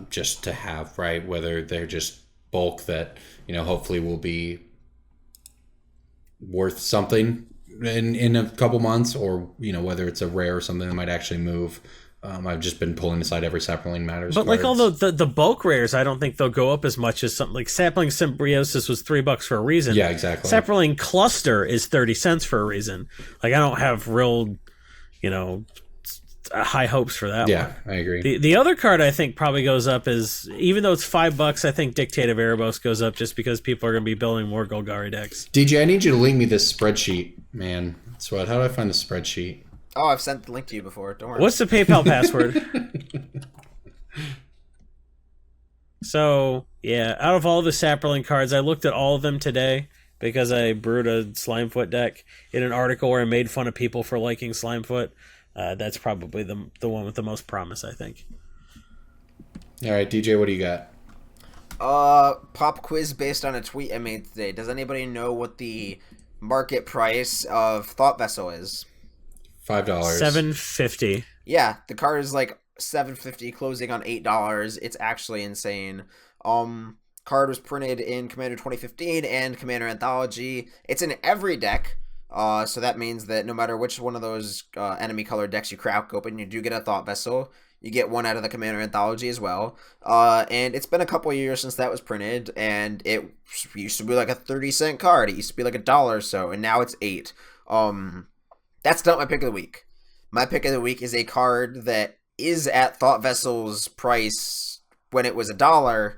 just to have, right? Whether they're just bulk that, hopefully will be worth something in a couple months, or whether it's a rare or something that might actually move. I've just been pulling aside every Saproling Matters. But cards. like all the bulk rares, I don't think they'll go up as much as something like Saproling Symbiosis was $3 for a reason. Yeah, exactly. Saproling Cluster is 30 cents for a reason. Like I don't have real, high hopes for that Yeah, one. I agree. The other card I think probably goes up is, even though it's $5, I think Dictate of Erebos goes up just because people are going to be building more Golgari decks. DJ, I need you to link me this spreadsheet, man. Sweat, how do I find the spreadsheet? Oh, I've sent the link to you before. Don't worry. What's the PayPal password? So, yeah, out of all the Saproling cards, I looked at all of them today because I brewed a Slimefoot deck in an article where I made fun of people for liking Slimefoot. That's probably the one with the most promise, I think. All right, DJ, what do you got? Pop quiz based on a tweet I made today. Does anybody know what the market price of Thought Vessel is? $5. $7.50. Yeah, the card is like $7.50, closing on $8. It's actually insane. Card was printed in Commander 2015 and Commander Anthology. It's in every deck. So that means that no matter which one of those enemy color decks you crack open, you do get a Thought Vessel. You get one out of the Commander Anthology as well. And it's been a couple years since that was printed, and it used to be like a 30-cent card. It used to be like $1 or so, and now it's $8. That's not my pick of the week. My pick of the week is a card that is at Thought Vessel's price when it was $1,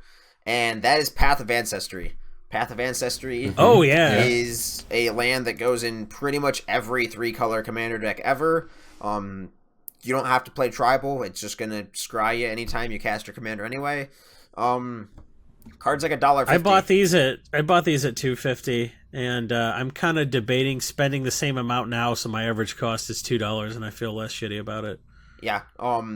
and that is Path of Ancestry. Path of Ancestry Oh, yeah. is a land that goes in pretty much every 3-color commander deck ever. You don't have to play tribal. It's just going to scry you anytime you cast your commander anyway. Cards like $1.50. I bought these at $2.50, and I'm kind of debating spending the same amount now, so my average cost is $2, and I feel less shitty about it. Yeah,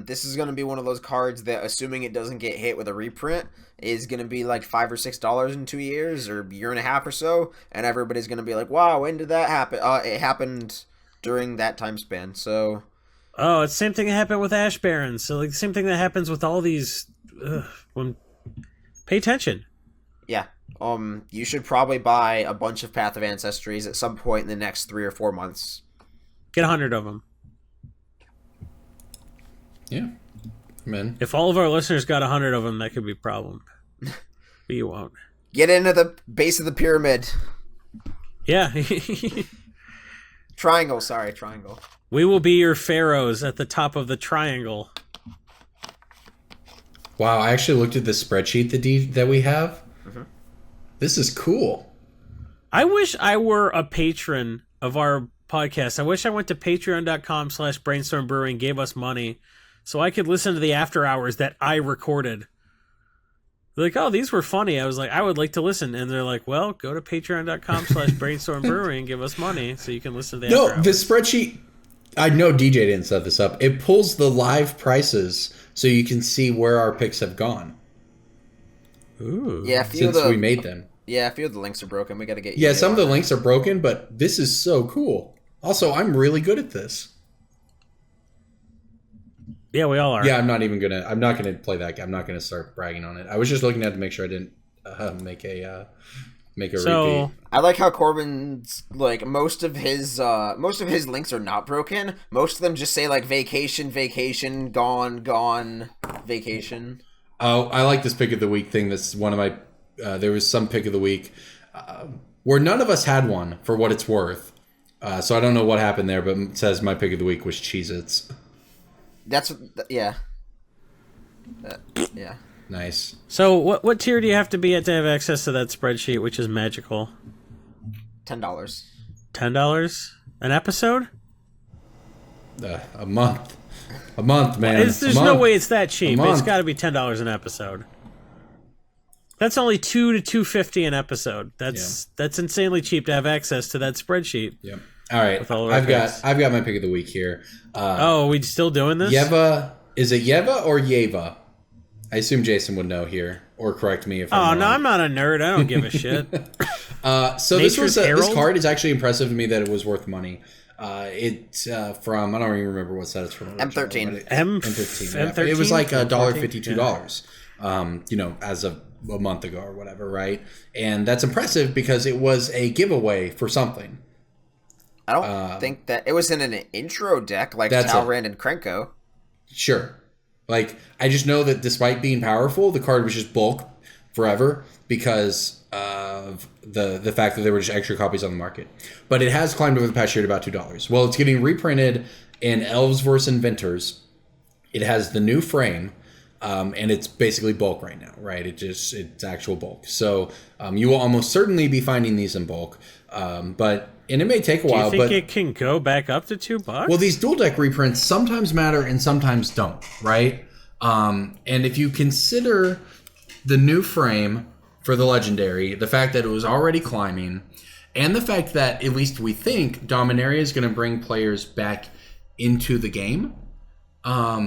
this is going to be one of those cards that, assuming it doesn't get hit with a reprint, is going to be like $5 or $6 in 2 years or a year and a half or so, and everybody's going to be like, wow, when did that happen? It happened during that time span, so... Oh, it's the same thing that happened with Ash Barons. So, like, the same thing that happens with all these... Pay attention. Yeah, you should probably buy a bunch of Path of Ancestries at some point in the next 3 or 4 months. Get 100 of them. Yeah. Man. If all of our listeners got 100 of them, that could be a problem. But you won't. Get into the base of the pyramid. Yeah. Triangle. We will be your pharaohs at the top of the triangle. Wow, I actually looked at the spreadsheet that we have. Mm-hmm. This is cool. I wish I were a patron of our podcast. I wish I went to patreon.com/Brainstorm Brewery and gave us money so I could listen to the after hours that I recorded. They're like, oh, these were funny. I was like, I would like to listen. And they're like, well, go to patreon.com/Brainstorm Brewery and give us money so you can listen to the after hours. The spreadsheet, I know DJ didn't set this up. It pulls the live prices so you can see where our picks have gone. Ooh. Yeah, since we made them. Yeah, a few of the links are broken. We got to get. Yeah, some of the links are broken, but this is so cool. Also, I'm really good at this. Yeah, we all are. Yeah, I'm not gonna play that game. I'm not gonna start bragging on it. I was just looking at it to make sure I didn't make a repeat. I like how Corbin's like most of his links are not broken. Most of them just say like vacation, gone, vacation. Oh, I like this pick of the week thing. That's one of my. There was some pick of the week where none of us had one for what it's worth. So I don't know what happened there, but it says my pick of the week was Cheez-Its. Yeah. Nice. So what tier do you have to be at to have access to that spreadsheet, which is magical? $10. $10 an episode? A month. A month, man. There's no way it's that cheap. It's got to be $10 an episode. That's only $2 to $2.50 an episode. That's insanely cheap to have access to that spreadsheet. Yep. All right, I've got my pick of the week here. Are we still doing this? Yeva, is it Yeva or Yeva? I assume Jason would know here, or correct me if I'm wrong. No, I'm not a nerd. I don't give a shit. So this card is actually impressive to me that it was worth money. It's from, I don't even remember what set it's from. M13. M13. Yeah. It was like $1.52. As of a month ago or whatever, right? And that's impressive because it was a giveaway for something. I don't think that it was in an intro deck like Talrand and Krenko. Sure. Like, I just know that despite being powerful, the card was just bulk forever because of the fact that there were just extra copies on the market. But it has climbed over the past year to about $2. Well, it's getting reprinted in Elves vs. Inventors, it has the new frame, and it's basically bulk right now, right? It's actual bulk. So you will almost certainly be finding these in bulk, and it may take a while. Do you think it can go back up to $2? Well, these dual deck reprints sometimes matter and sometimes don't, right? And if you consider the new frame for the Legendary, the fact that it was already climbing, and the fact that, at least we think, Dominaria is going to bring players back into the game. I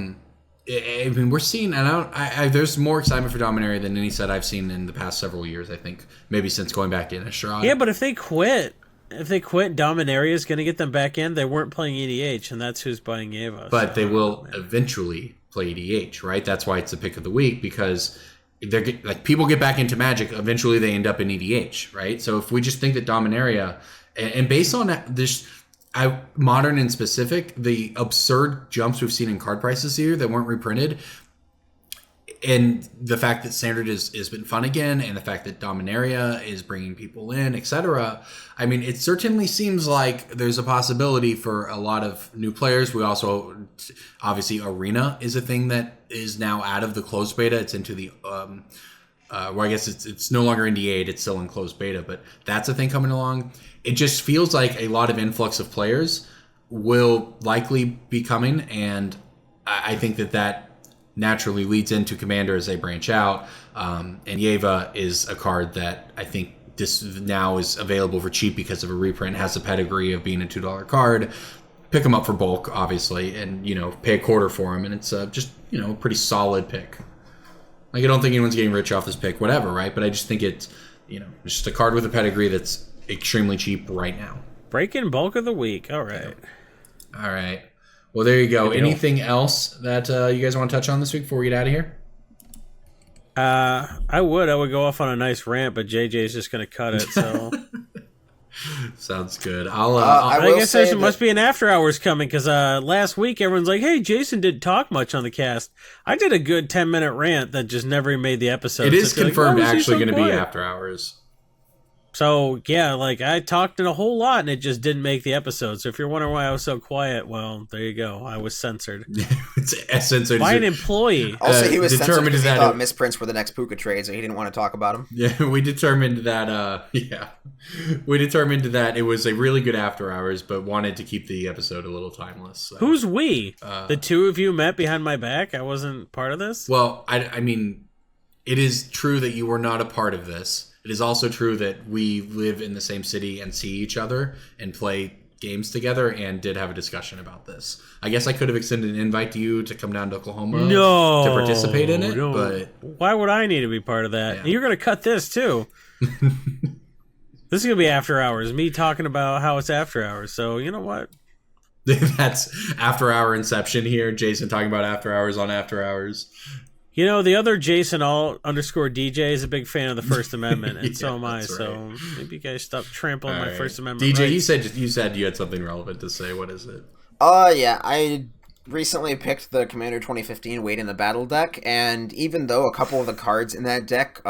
mean, we're seeing, and there's more excitement for Dominaria than any set I've seen in the past several years, I think. Maybe since going back to Innistrad. Yeah, but if they quit, Dominaria is going to get them back in. They weren't playing EDH, and that's who's buying Eva. But they will eventually play EDH, right? That's why it's the pick of the week, because they're like, people get back into Magic, eventually they end up in EDH, right? So if we just think that Dominaria, and based on this, Modern in specific, the absurd jumps we've seen in card prices here that weren't reprinted, and the fact that Standard has been fun again, and the fact that Dominaria is bringing people in, etc. I mean, it certainly seems like there's a possibility for a lot of new players. We also, obviously, Arena is a thing that is now out of the closed beta. It's into the, well, I guess it's no longer in D8. It's still in closed beta, but that's a thing coming along. It just feels like a lot of influx of players will likely be coming, and I think that naturally leads into Commander as they branch out. And Yeva is a card that I think this now is available for cheap because of a reprint, has a pedigree of being a $2 card. Pick them up for bulk, obviously, and, pay a quarter for them, and it's just, a pretty solid pick. Like, I don't think anyone's getting rich off this pick, whatever, right? But I just think it's, it's just a card with a pedigree that's extremely cheap right now. Breaking bulk of the week. All right. All right. Well, there you go. Anything else that you guys want to touch on this week before we get out of here? I would go off on a nice rant, but JJ's just going to cut it. So sounds good. I guess there must be an after hours coming, because last week everyone's like, "Hey, Jason didn't talk much on the cast." I did a good 10-minute rant that just never made the episode. It is confirmed actually going to be after hours. So, yeah, I talked in a whole lot, and it just didn't make the episode. So if you're wondering why I was so quiet, well, there you go. I was censored. It's censored. By an employee. Also, he was censored because he thought misprints were the next Puka trade, so he didn't want to talk about them. Yeah, we determined that, we determined that it was a really good after hours, but wanted to keep the episode a little timeless. So. Who's we? The two of you met behind my back? I wasn't part of this? Well, I mean, it is true that you were not a part of this. It is also true that we live in the same city and see each other and play games together, and did have a discussion about this. I guess I could have extended an invite to you to come down to Oklahoma to participate in it, but why would I need to be part of that? Yeah. You're going to cut this too. This is going to be after hours, me talking about how it's after hours. So, you know what? That's after hour inception here. Jason talking about after hours on after hours. The other Jason _DJ is a big fan of the First Amendment, and so am I. Right. So maybe you guys stop trampling my First Amendment. DJ, rights. you said you had something relevant to say. What is it? Yeah, I recently picked the Commander 2015 Wait in the Battle deck, and even though a couple of the cards in that deck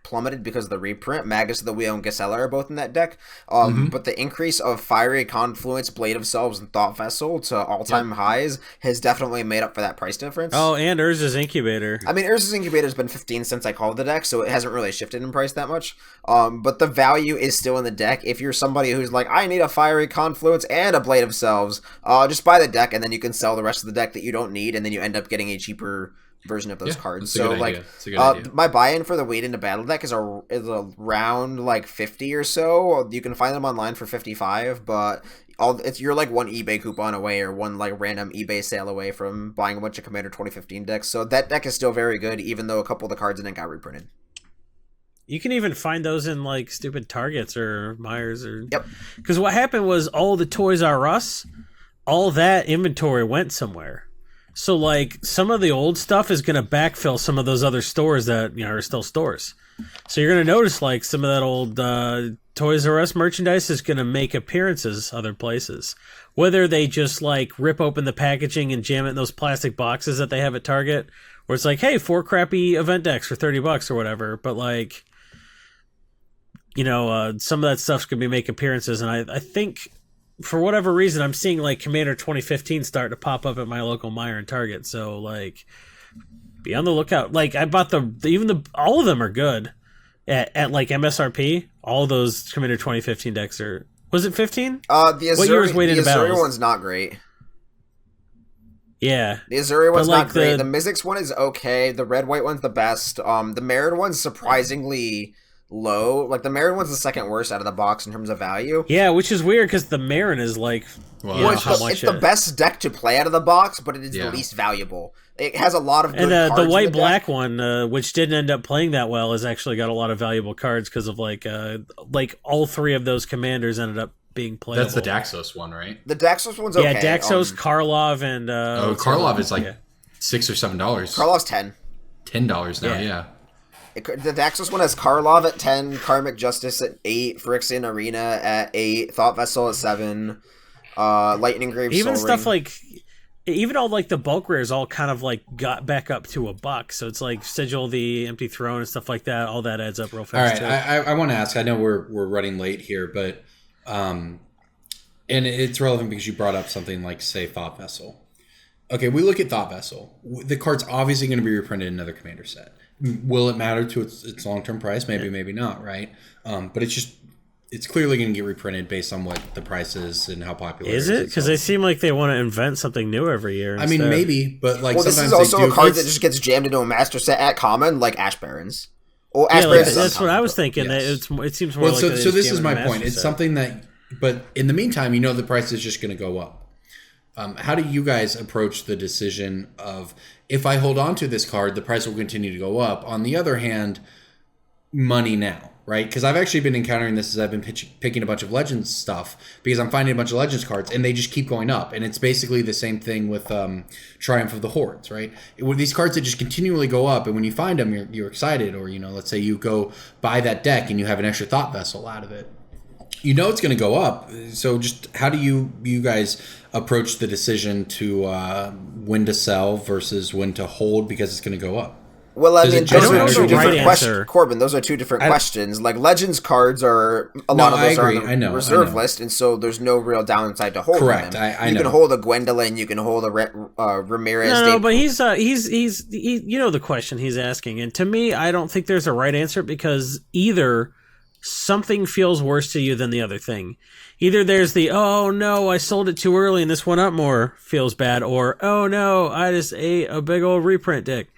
plummeted because of the reprint, Magus of the Wheel and Gisela are both in that deck, but the increase of Fiery Confluence, Blade of Selves, and Thought Vessel to all-time highs has definitely made up for that price difference. Oh, and Urza's Incubator. I mean, Urza's Incubator has been 15 since I called the deck, so it hasn't really shifted in price that much, but the value is still in the deck. If you're somebody who's like, I need a Fiery Confluence and a Blade of Selves, just buy the deck, and then you can sell the rest of the deck that you don't need, and then you end up getting a cheaper version of those cards. So my buy-in for the Wait into Battle deck is around 50 or so. You can find them online for 55, but you're one eBay coupon away or one random eBay sale away from buying a bunch of Commander 2015 decks. So that deck is still very good, even though a couple of the cards in it got reprinted. You can even find those in stupid Targets or Myers or because what happened was all the Toys R Us, all that inventory went somewhere. So some of the old stuff is going to backfill some of those other stores that are still stores. So you're going to notice some of that old Toys R Us merchandise is going to make appearances other places. Whether they just rip open the packaging and jam it in those plastic boxes that they have at Target, where it's hey, 4 crappy event decks for $30 or whatever. But some of that stuff's going to be make appearances, and I think for whatever reason, I'm seeing like Commander 2015 start to pop up at my local Meijer and Target. So like, be on the lookout. Like I bought all of them are good at like MSRP. All those Commander 2015 decks are. Was it 15? The Azuri one's not great. Yeah. The Azuri one's like not great. The Mizzix one is okay. The red-white one's the best. The Marin one's surprisingly low. Like, the Marin one's the second worst out of the box in terms of value. Yeah, which is weird because the Marin is like... it's the best deck to play out of the box, but it is the least valuable. It has a lot of good cards. And the white-black one, which didn't end up playing that well, has actually got a lot of valuable cards because of like all three of those commanders ended up being playable. That's the Daxos one, right? The Daxos one's okay. Yeah, Daxos, Karlov, and... Karlov is like $6 or $7. Karlov's $10. $10 now, yeah. The Daxos one has Karlov at 10, Karmic Justice at 8, Phyrexian Arena at 8, Thought Vessel at 7, Lightning Grave even Soul stuff Ring. like... Even all like the bulk rares all kind of like got back up to $1, so it's like Sigil, the Empty Throne, and stuff like that. All that adds up real fast. All right, I want to ask. I know we're running late here, but and it's relevant because you brought up something like, say, Thought Vessel. Okay, we look at Thought Vessel. The card's obviously going to be reprinted in another commander set. Will it matter to its long-term price? Maybe, maybe not, right? But it's clearly going to get reprinted based on what the price is and how popular it is. Is it? Because they seem like they want to invent something new every year. I mean, maybe, but like this sometimes is also they do. a card that just gets jammed into a master set at common, like Ash Barons. Well, Ash yeah, Barons that's what I was thinking. Yes. It seems more like so this is my point. It's something that, but in the meantime, the price is just going to go up. How do you guys approach the decision of, if I hold on to this card, the price will continue to go up? On the other hand, money now, right? Because I've actually been encountering this as I've been picking a bunch of Legends stuff, because I'm finding a bunch of Legends cards and they just keep going up. And it's basically the same thing with Triumph of the Hordes, right? With these cards that just continually go up, and when you find them, you're excited. Or, let's say you go buy that deck and you have an extra Thought Vessel out of it. It's going to go up. So just how do you guys approach the decision to when to sell versus when to hold, because it's going to go up? Well, I mean, those are two different questions. Corbin, those are two different questions. Like, Legends cards are, a lot of those are on the reserve list, and so there's no real downside to holding them. Correct, You can hold a Gwendolyn, you can hold a Ramirez. No, but he's the question he's asking, and to me, I don't think there's a right answer, because either something feels worse to you than the other thing. Either there's the, oh no, I sold it too early and this went up more, feels bad, or oh no, I just ate a big old reprint dick,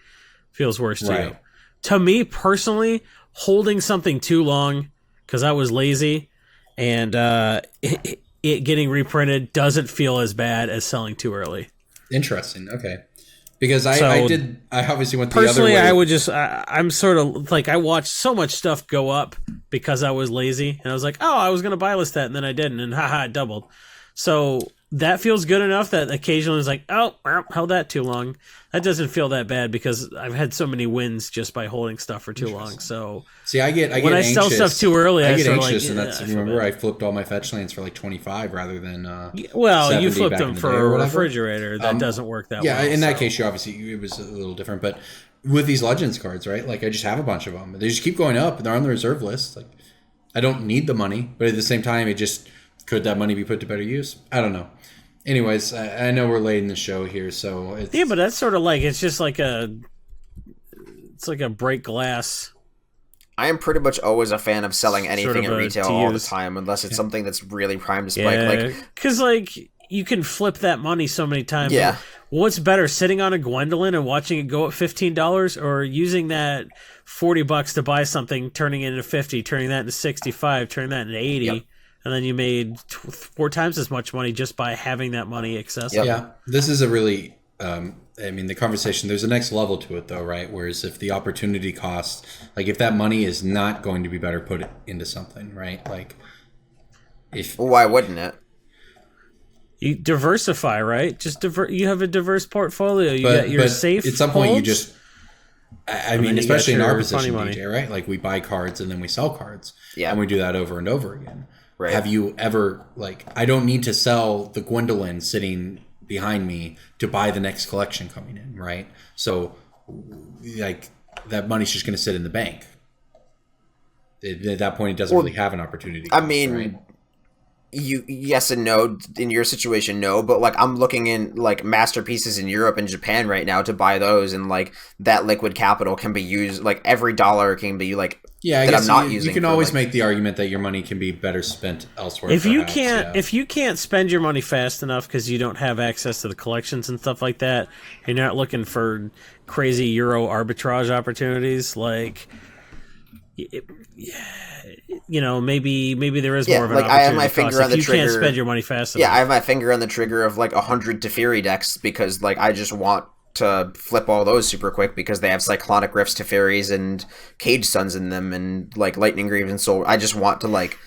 feels worse to you. To me personally, holding something too long because I was lazy and it getting reprinted doesn't feel as bad as selling too early. Interesting. Okay. Because I obviously went the other way. Personally, I would just, I'm sort of like, I watched so much stuff go up because I was lazy, and I was like, oh, I was going to buy list that, and then I didn't, and haha, it doubled. So that feels good enough that occasionally it's like, oh, held that too long. That doesn't feel that bad because I've had so many wins just by holding stuff for too long. So see, I get when anxious. I sell stuff too early, I get anxious, like, and that's remember I flipped all my fetch lands for like 25 rather than well, you flipped them the for a refrigerator. That doesn't work that well. Yeah, in that case, you obviously it was a little different, but with these Legends cards, right? Like I just have a bunch of them. They just keep going up, and they're on the reserve list. Like I don't need the money, but at the same time, it just could that money be put to better use? I don't know. Anyways, I know we're late in the show here, so it's... Yeah, but that's sort of like, it's just like it's like a break glass. I am pretty much always a fan of selling anything at retail all the time, unless it's something that's really primed to spike. Yeah, because you can flip that money so many times. Yeah. What's better, sitting on a Gwendolyn and watching it go up $15, or using that $40 to buy something, turning it into 50, turning that into 65, turning that into 80? Yep. And then you made 4 times as much money just by having that money accessible. Yeah, this is a really, the conversation, there's a next level to it though, right? Whereas if the opportunity cost, like if that money is not going to be better put into something, right? Like if... Why wouldn't it? You diversify, right? You have a diverse portfolio. You got your safe at some point holds, you just... I mean, especially in our position, DJ, right? Like we buy cards and then we sell cards. Yeah. And we do that over and over again. Right. Have you ever, I don't need to sell the Gwendolyn sitting behind me to buy the next collection coming in, right? So, that money's just going to sit in the bank. At that point, it doesn't really have an opportunity. I mean, right? yes and no. In your situation, no, but like I'm looking in like masterpieces in Europe and Japan right now to buy those, and like that liquid capital can be used. Like every dollar can be like I that guess I'm not using. You can for, always like, make the argument that your money can be better spent elsewhere. If perhaps, you can't spend your money fast enough because you don't have access to the collections and stuff like that, and you're not looking for crazy Euro arbitrage opportunities, like. You know, maybe there is more of an opportunity. I have my finger on the trigger. You can't spend your money fast enough. Yeah, I have my finger on the trigger of like 100 Teferi decks because like I just want to flip all those super quick because they have Cyclonic Rifts, Teferis, and Cage Suns in them, and like Lightning Greaves and Soul. I just want to like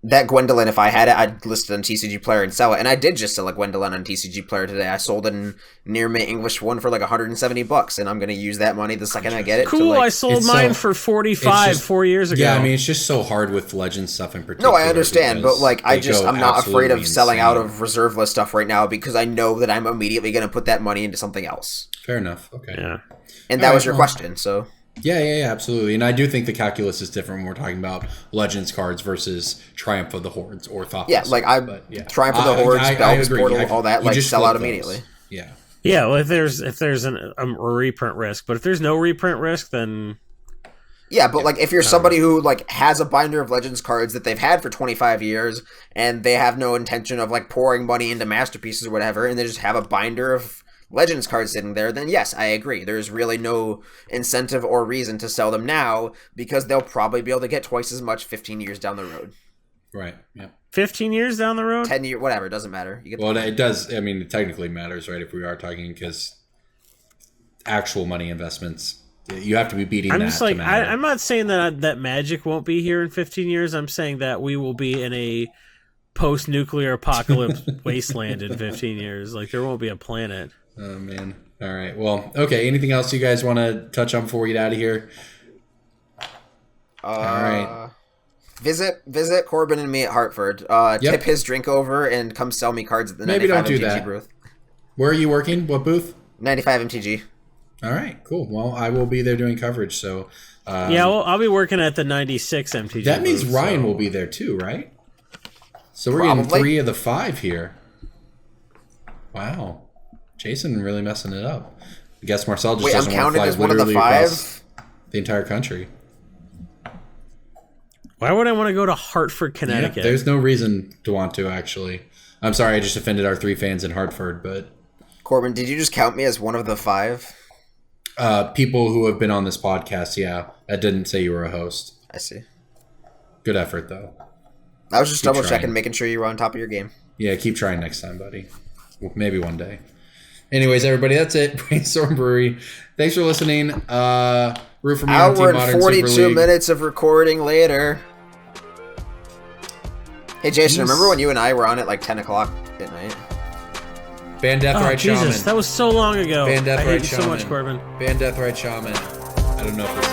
that Gwendolyn. If I had it, I'd list it on TCG Player and sell it. And I did just sell a Gwendolyn on TCG Player today. I sold a near mint English one for like $170, and I'm gonna use that money the second I get it. Cool. To, like, I sold mine for 45 4 years ago. Yeah, I mean it's just so hard with Legend stuff in particular. No, I understand, but like I'm not afraid of selling out insane. of reserve list stuff right now because I know that I'm immediately gonna put that money into something else. Fair enough. Okay. Yeah. And that was your question, so. Yeah, absolutely. And I do think the calculus is different when we're talking about Legends cards versus Triumph of the Hordes or Thoughtless. Yeah, like Triumph of the Hordes, Belks, Portal, all that, like sell out immediately. Yeah. Yeah, well, if there's a reprint risk, but if there's no reprint risk, then yeah, but like if you're somebody who like has a binder of Legends cards that they've had for 25 years and they have no intention of like pouring money into masterpieces or whatever, and they just have a binder of Legends cards sitting there, then yes, I agree. There's really no incentive or reason to sell them now because they'll probably be able to get twice as much 15 years down the road. Right. Yeah. 15 years down the road? 10 years, whatever, it doesn't matter. You get well, it does. I mean, it technically matters, right? If we are talking because actual money investments, you have to be beating I'm that just like, to matter. I'm not saying that Magic won't be here in 15 years. I'm saying that we will be in a post-nuclear apocalypse wasteland in 15 years. Like, there won't be a planet. Oh, man. All right. Well, okay. Anything else you guys want to touch on before we get out of here? All right. Visit Corbin and me at Hartford. Tip his drink over and come sell me cards at the Maybe 95 don't do MTG that. booth. Where are you working? What booth? 95 MTG. All right. Cool. Well, I will be there doing coverage. So yeah, well, I'll be working at the 96 MTG. that means booth, Ryan so. will be there too, right? So we're getting 3 of the 5 here. Wow. Jason really messing it up. I guess Marcel just doesn't want to fly literally across the entire country. Why would I want to go to Hartford, Connecticut? Yeah, there's no reason to want to, actually. I'm sorry, I just offended our 3 fans in Hartford, but... Corbin, did you just count me as one of the 5? People who have been on this podcast, yeah. That didn't say you were a host. I see. Good effort, though. I was just double-checking, making sure you were on top of your game. Yeah, keep trying next time, buddy. Maybe one day. Anyways, everybody, that's it. Brainstorm Brewery. Thanks for listening. Root for me on Team Hour Modern and 42 Super League. minutes of recording later. Hey, Jason, remember when you and I were on at like 10 o'clock at night? Ban Deathrite Jesus, Shaman. that was so long ago. Ban I hate Deathrite you Shaman. so much, Corbin. Ban Deathrite Shaman. I don't know if it's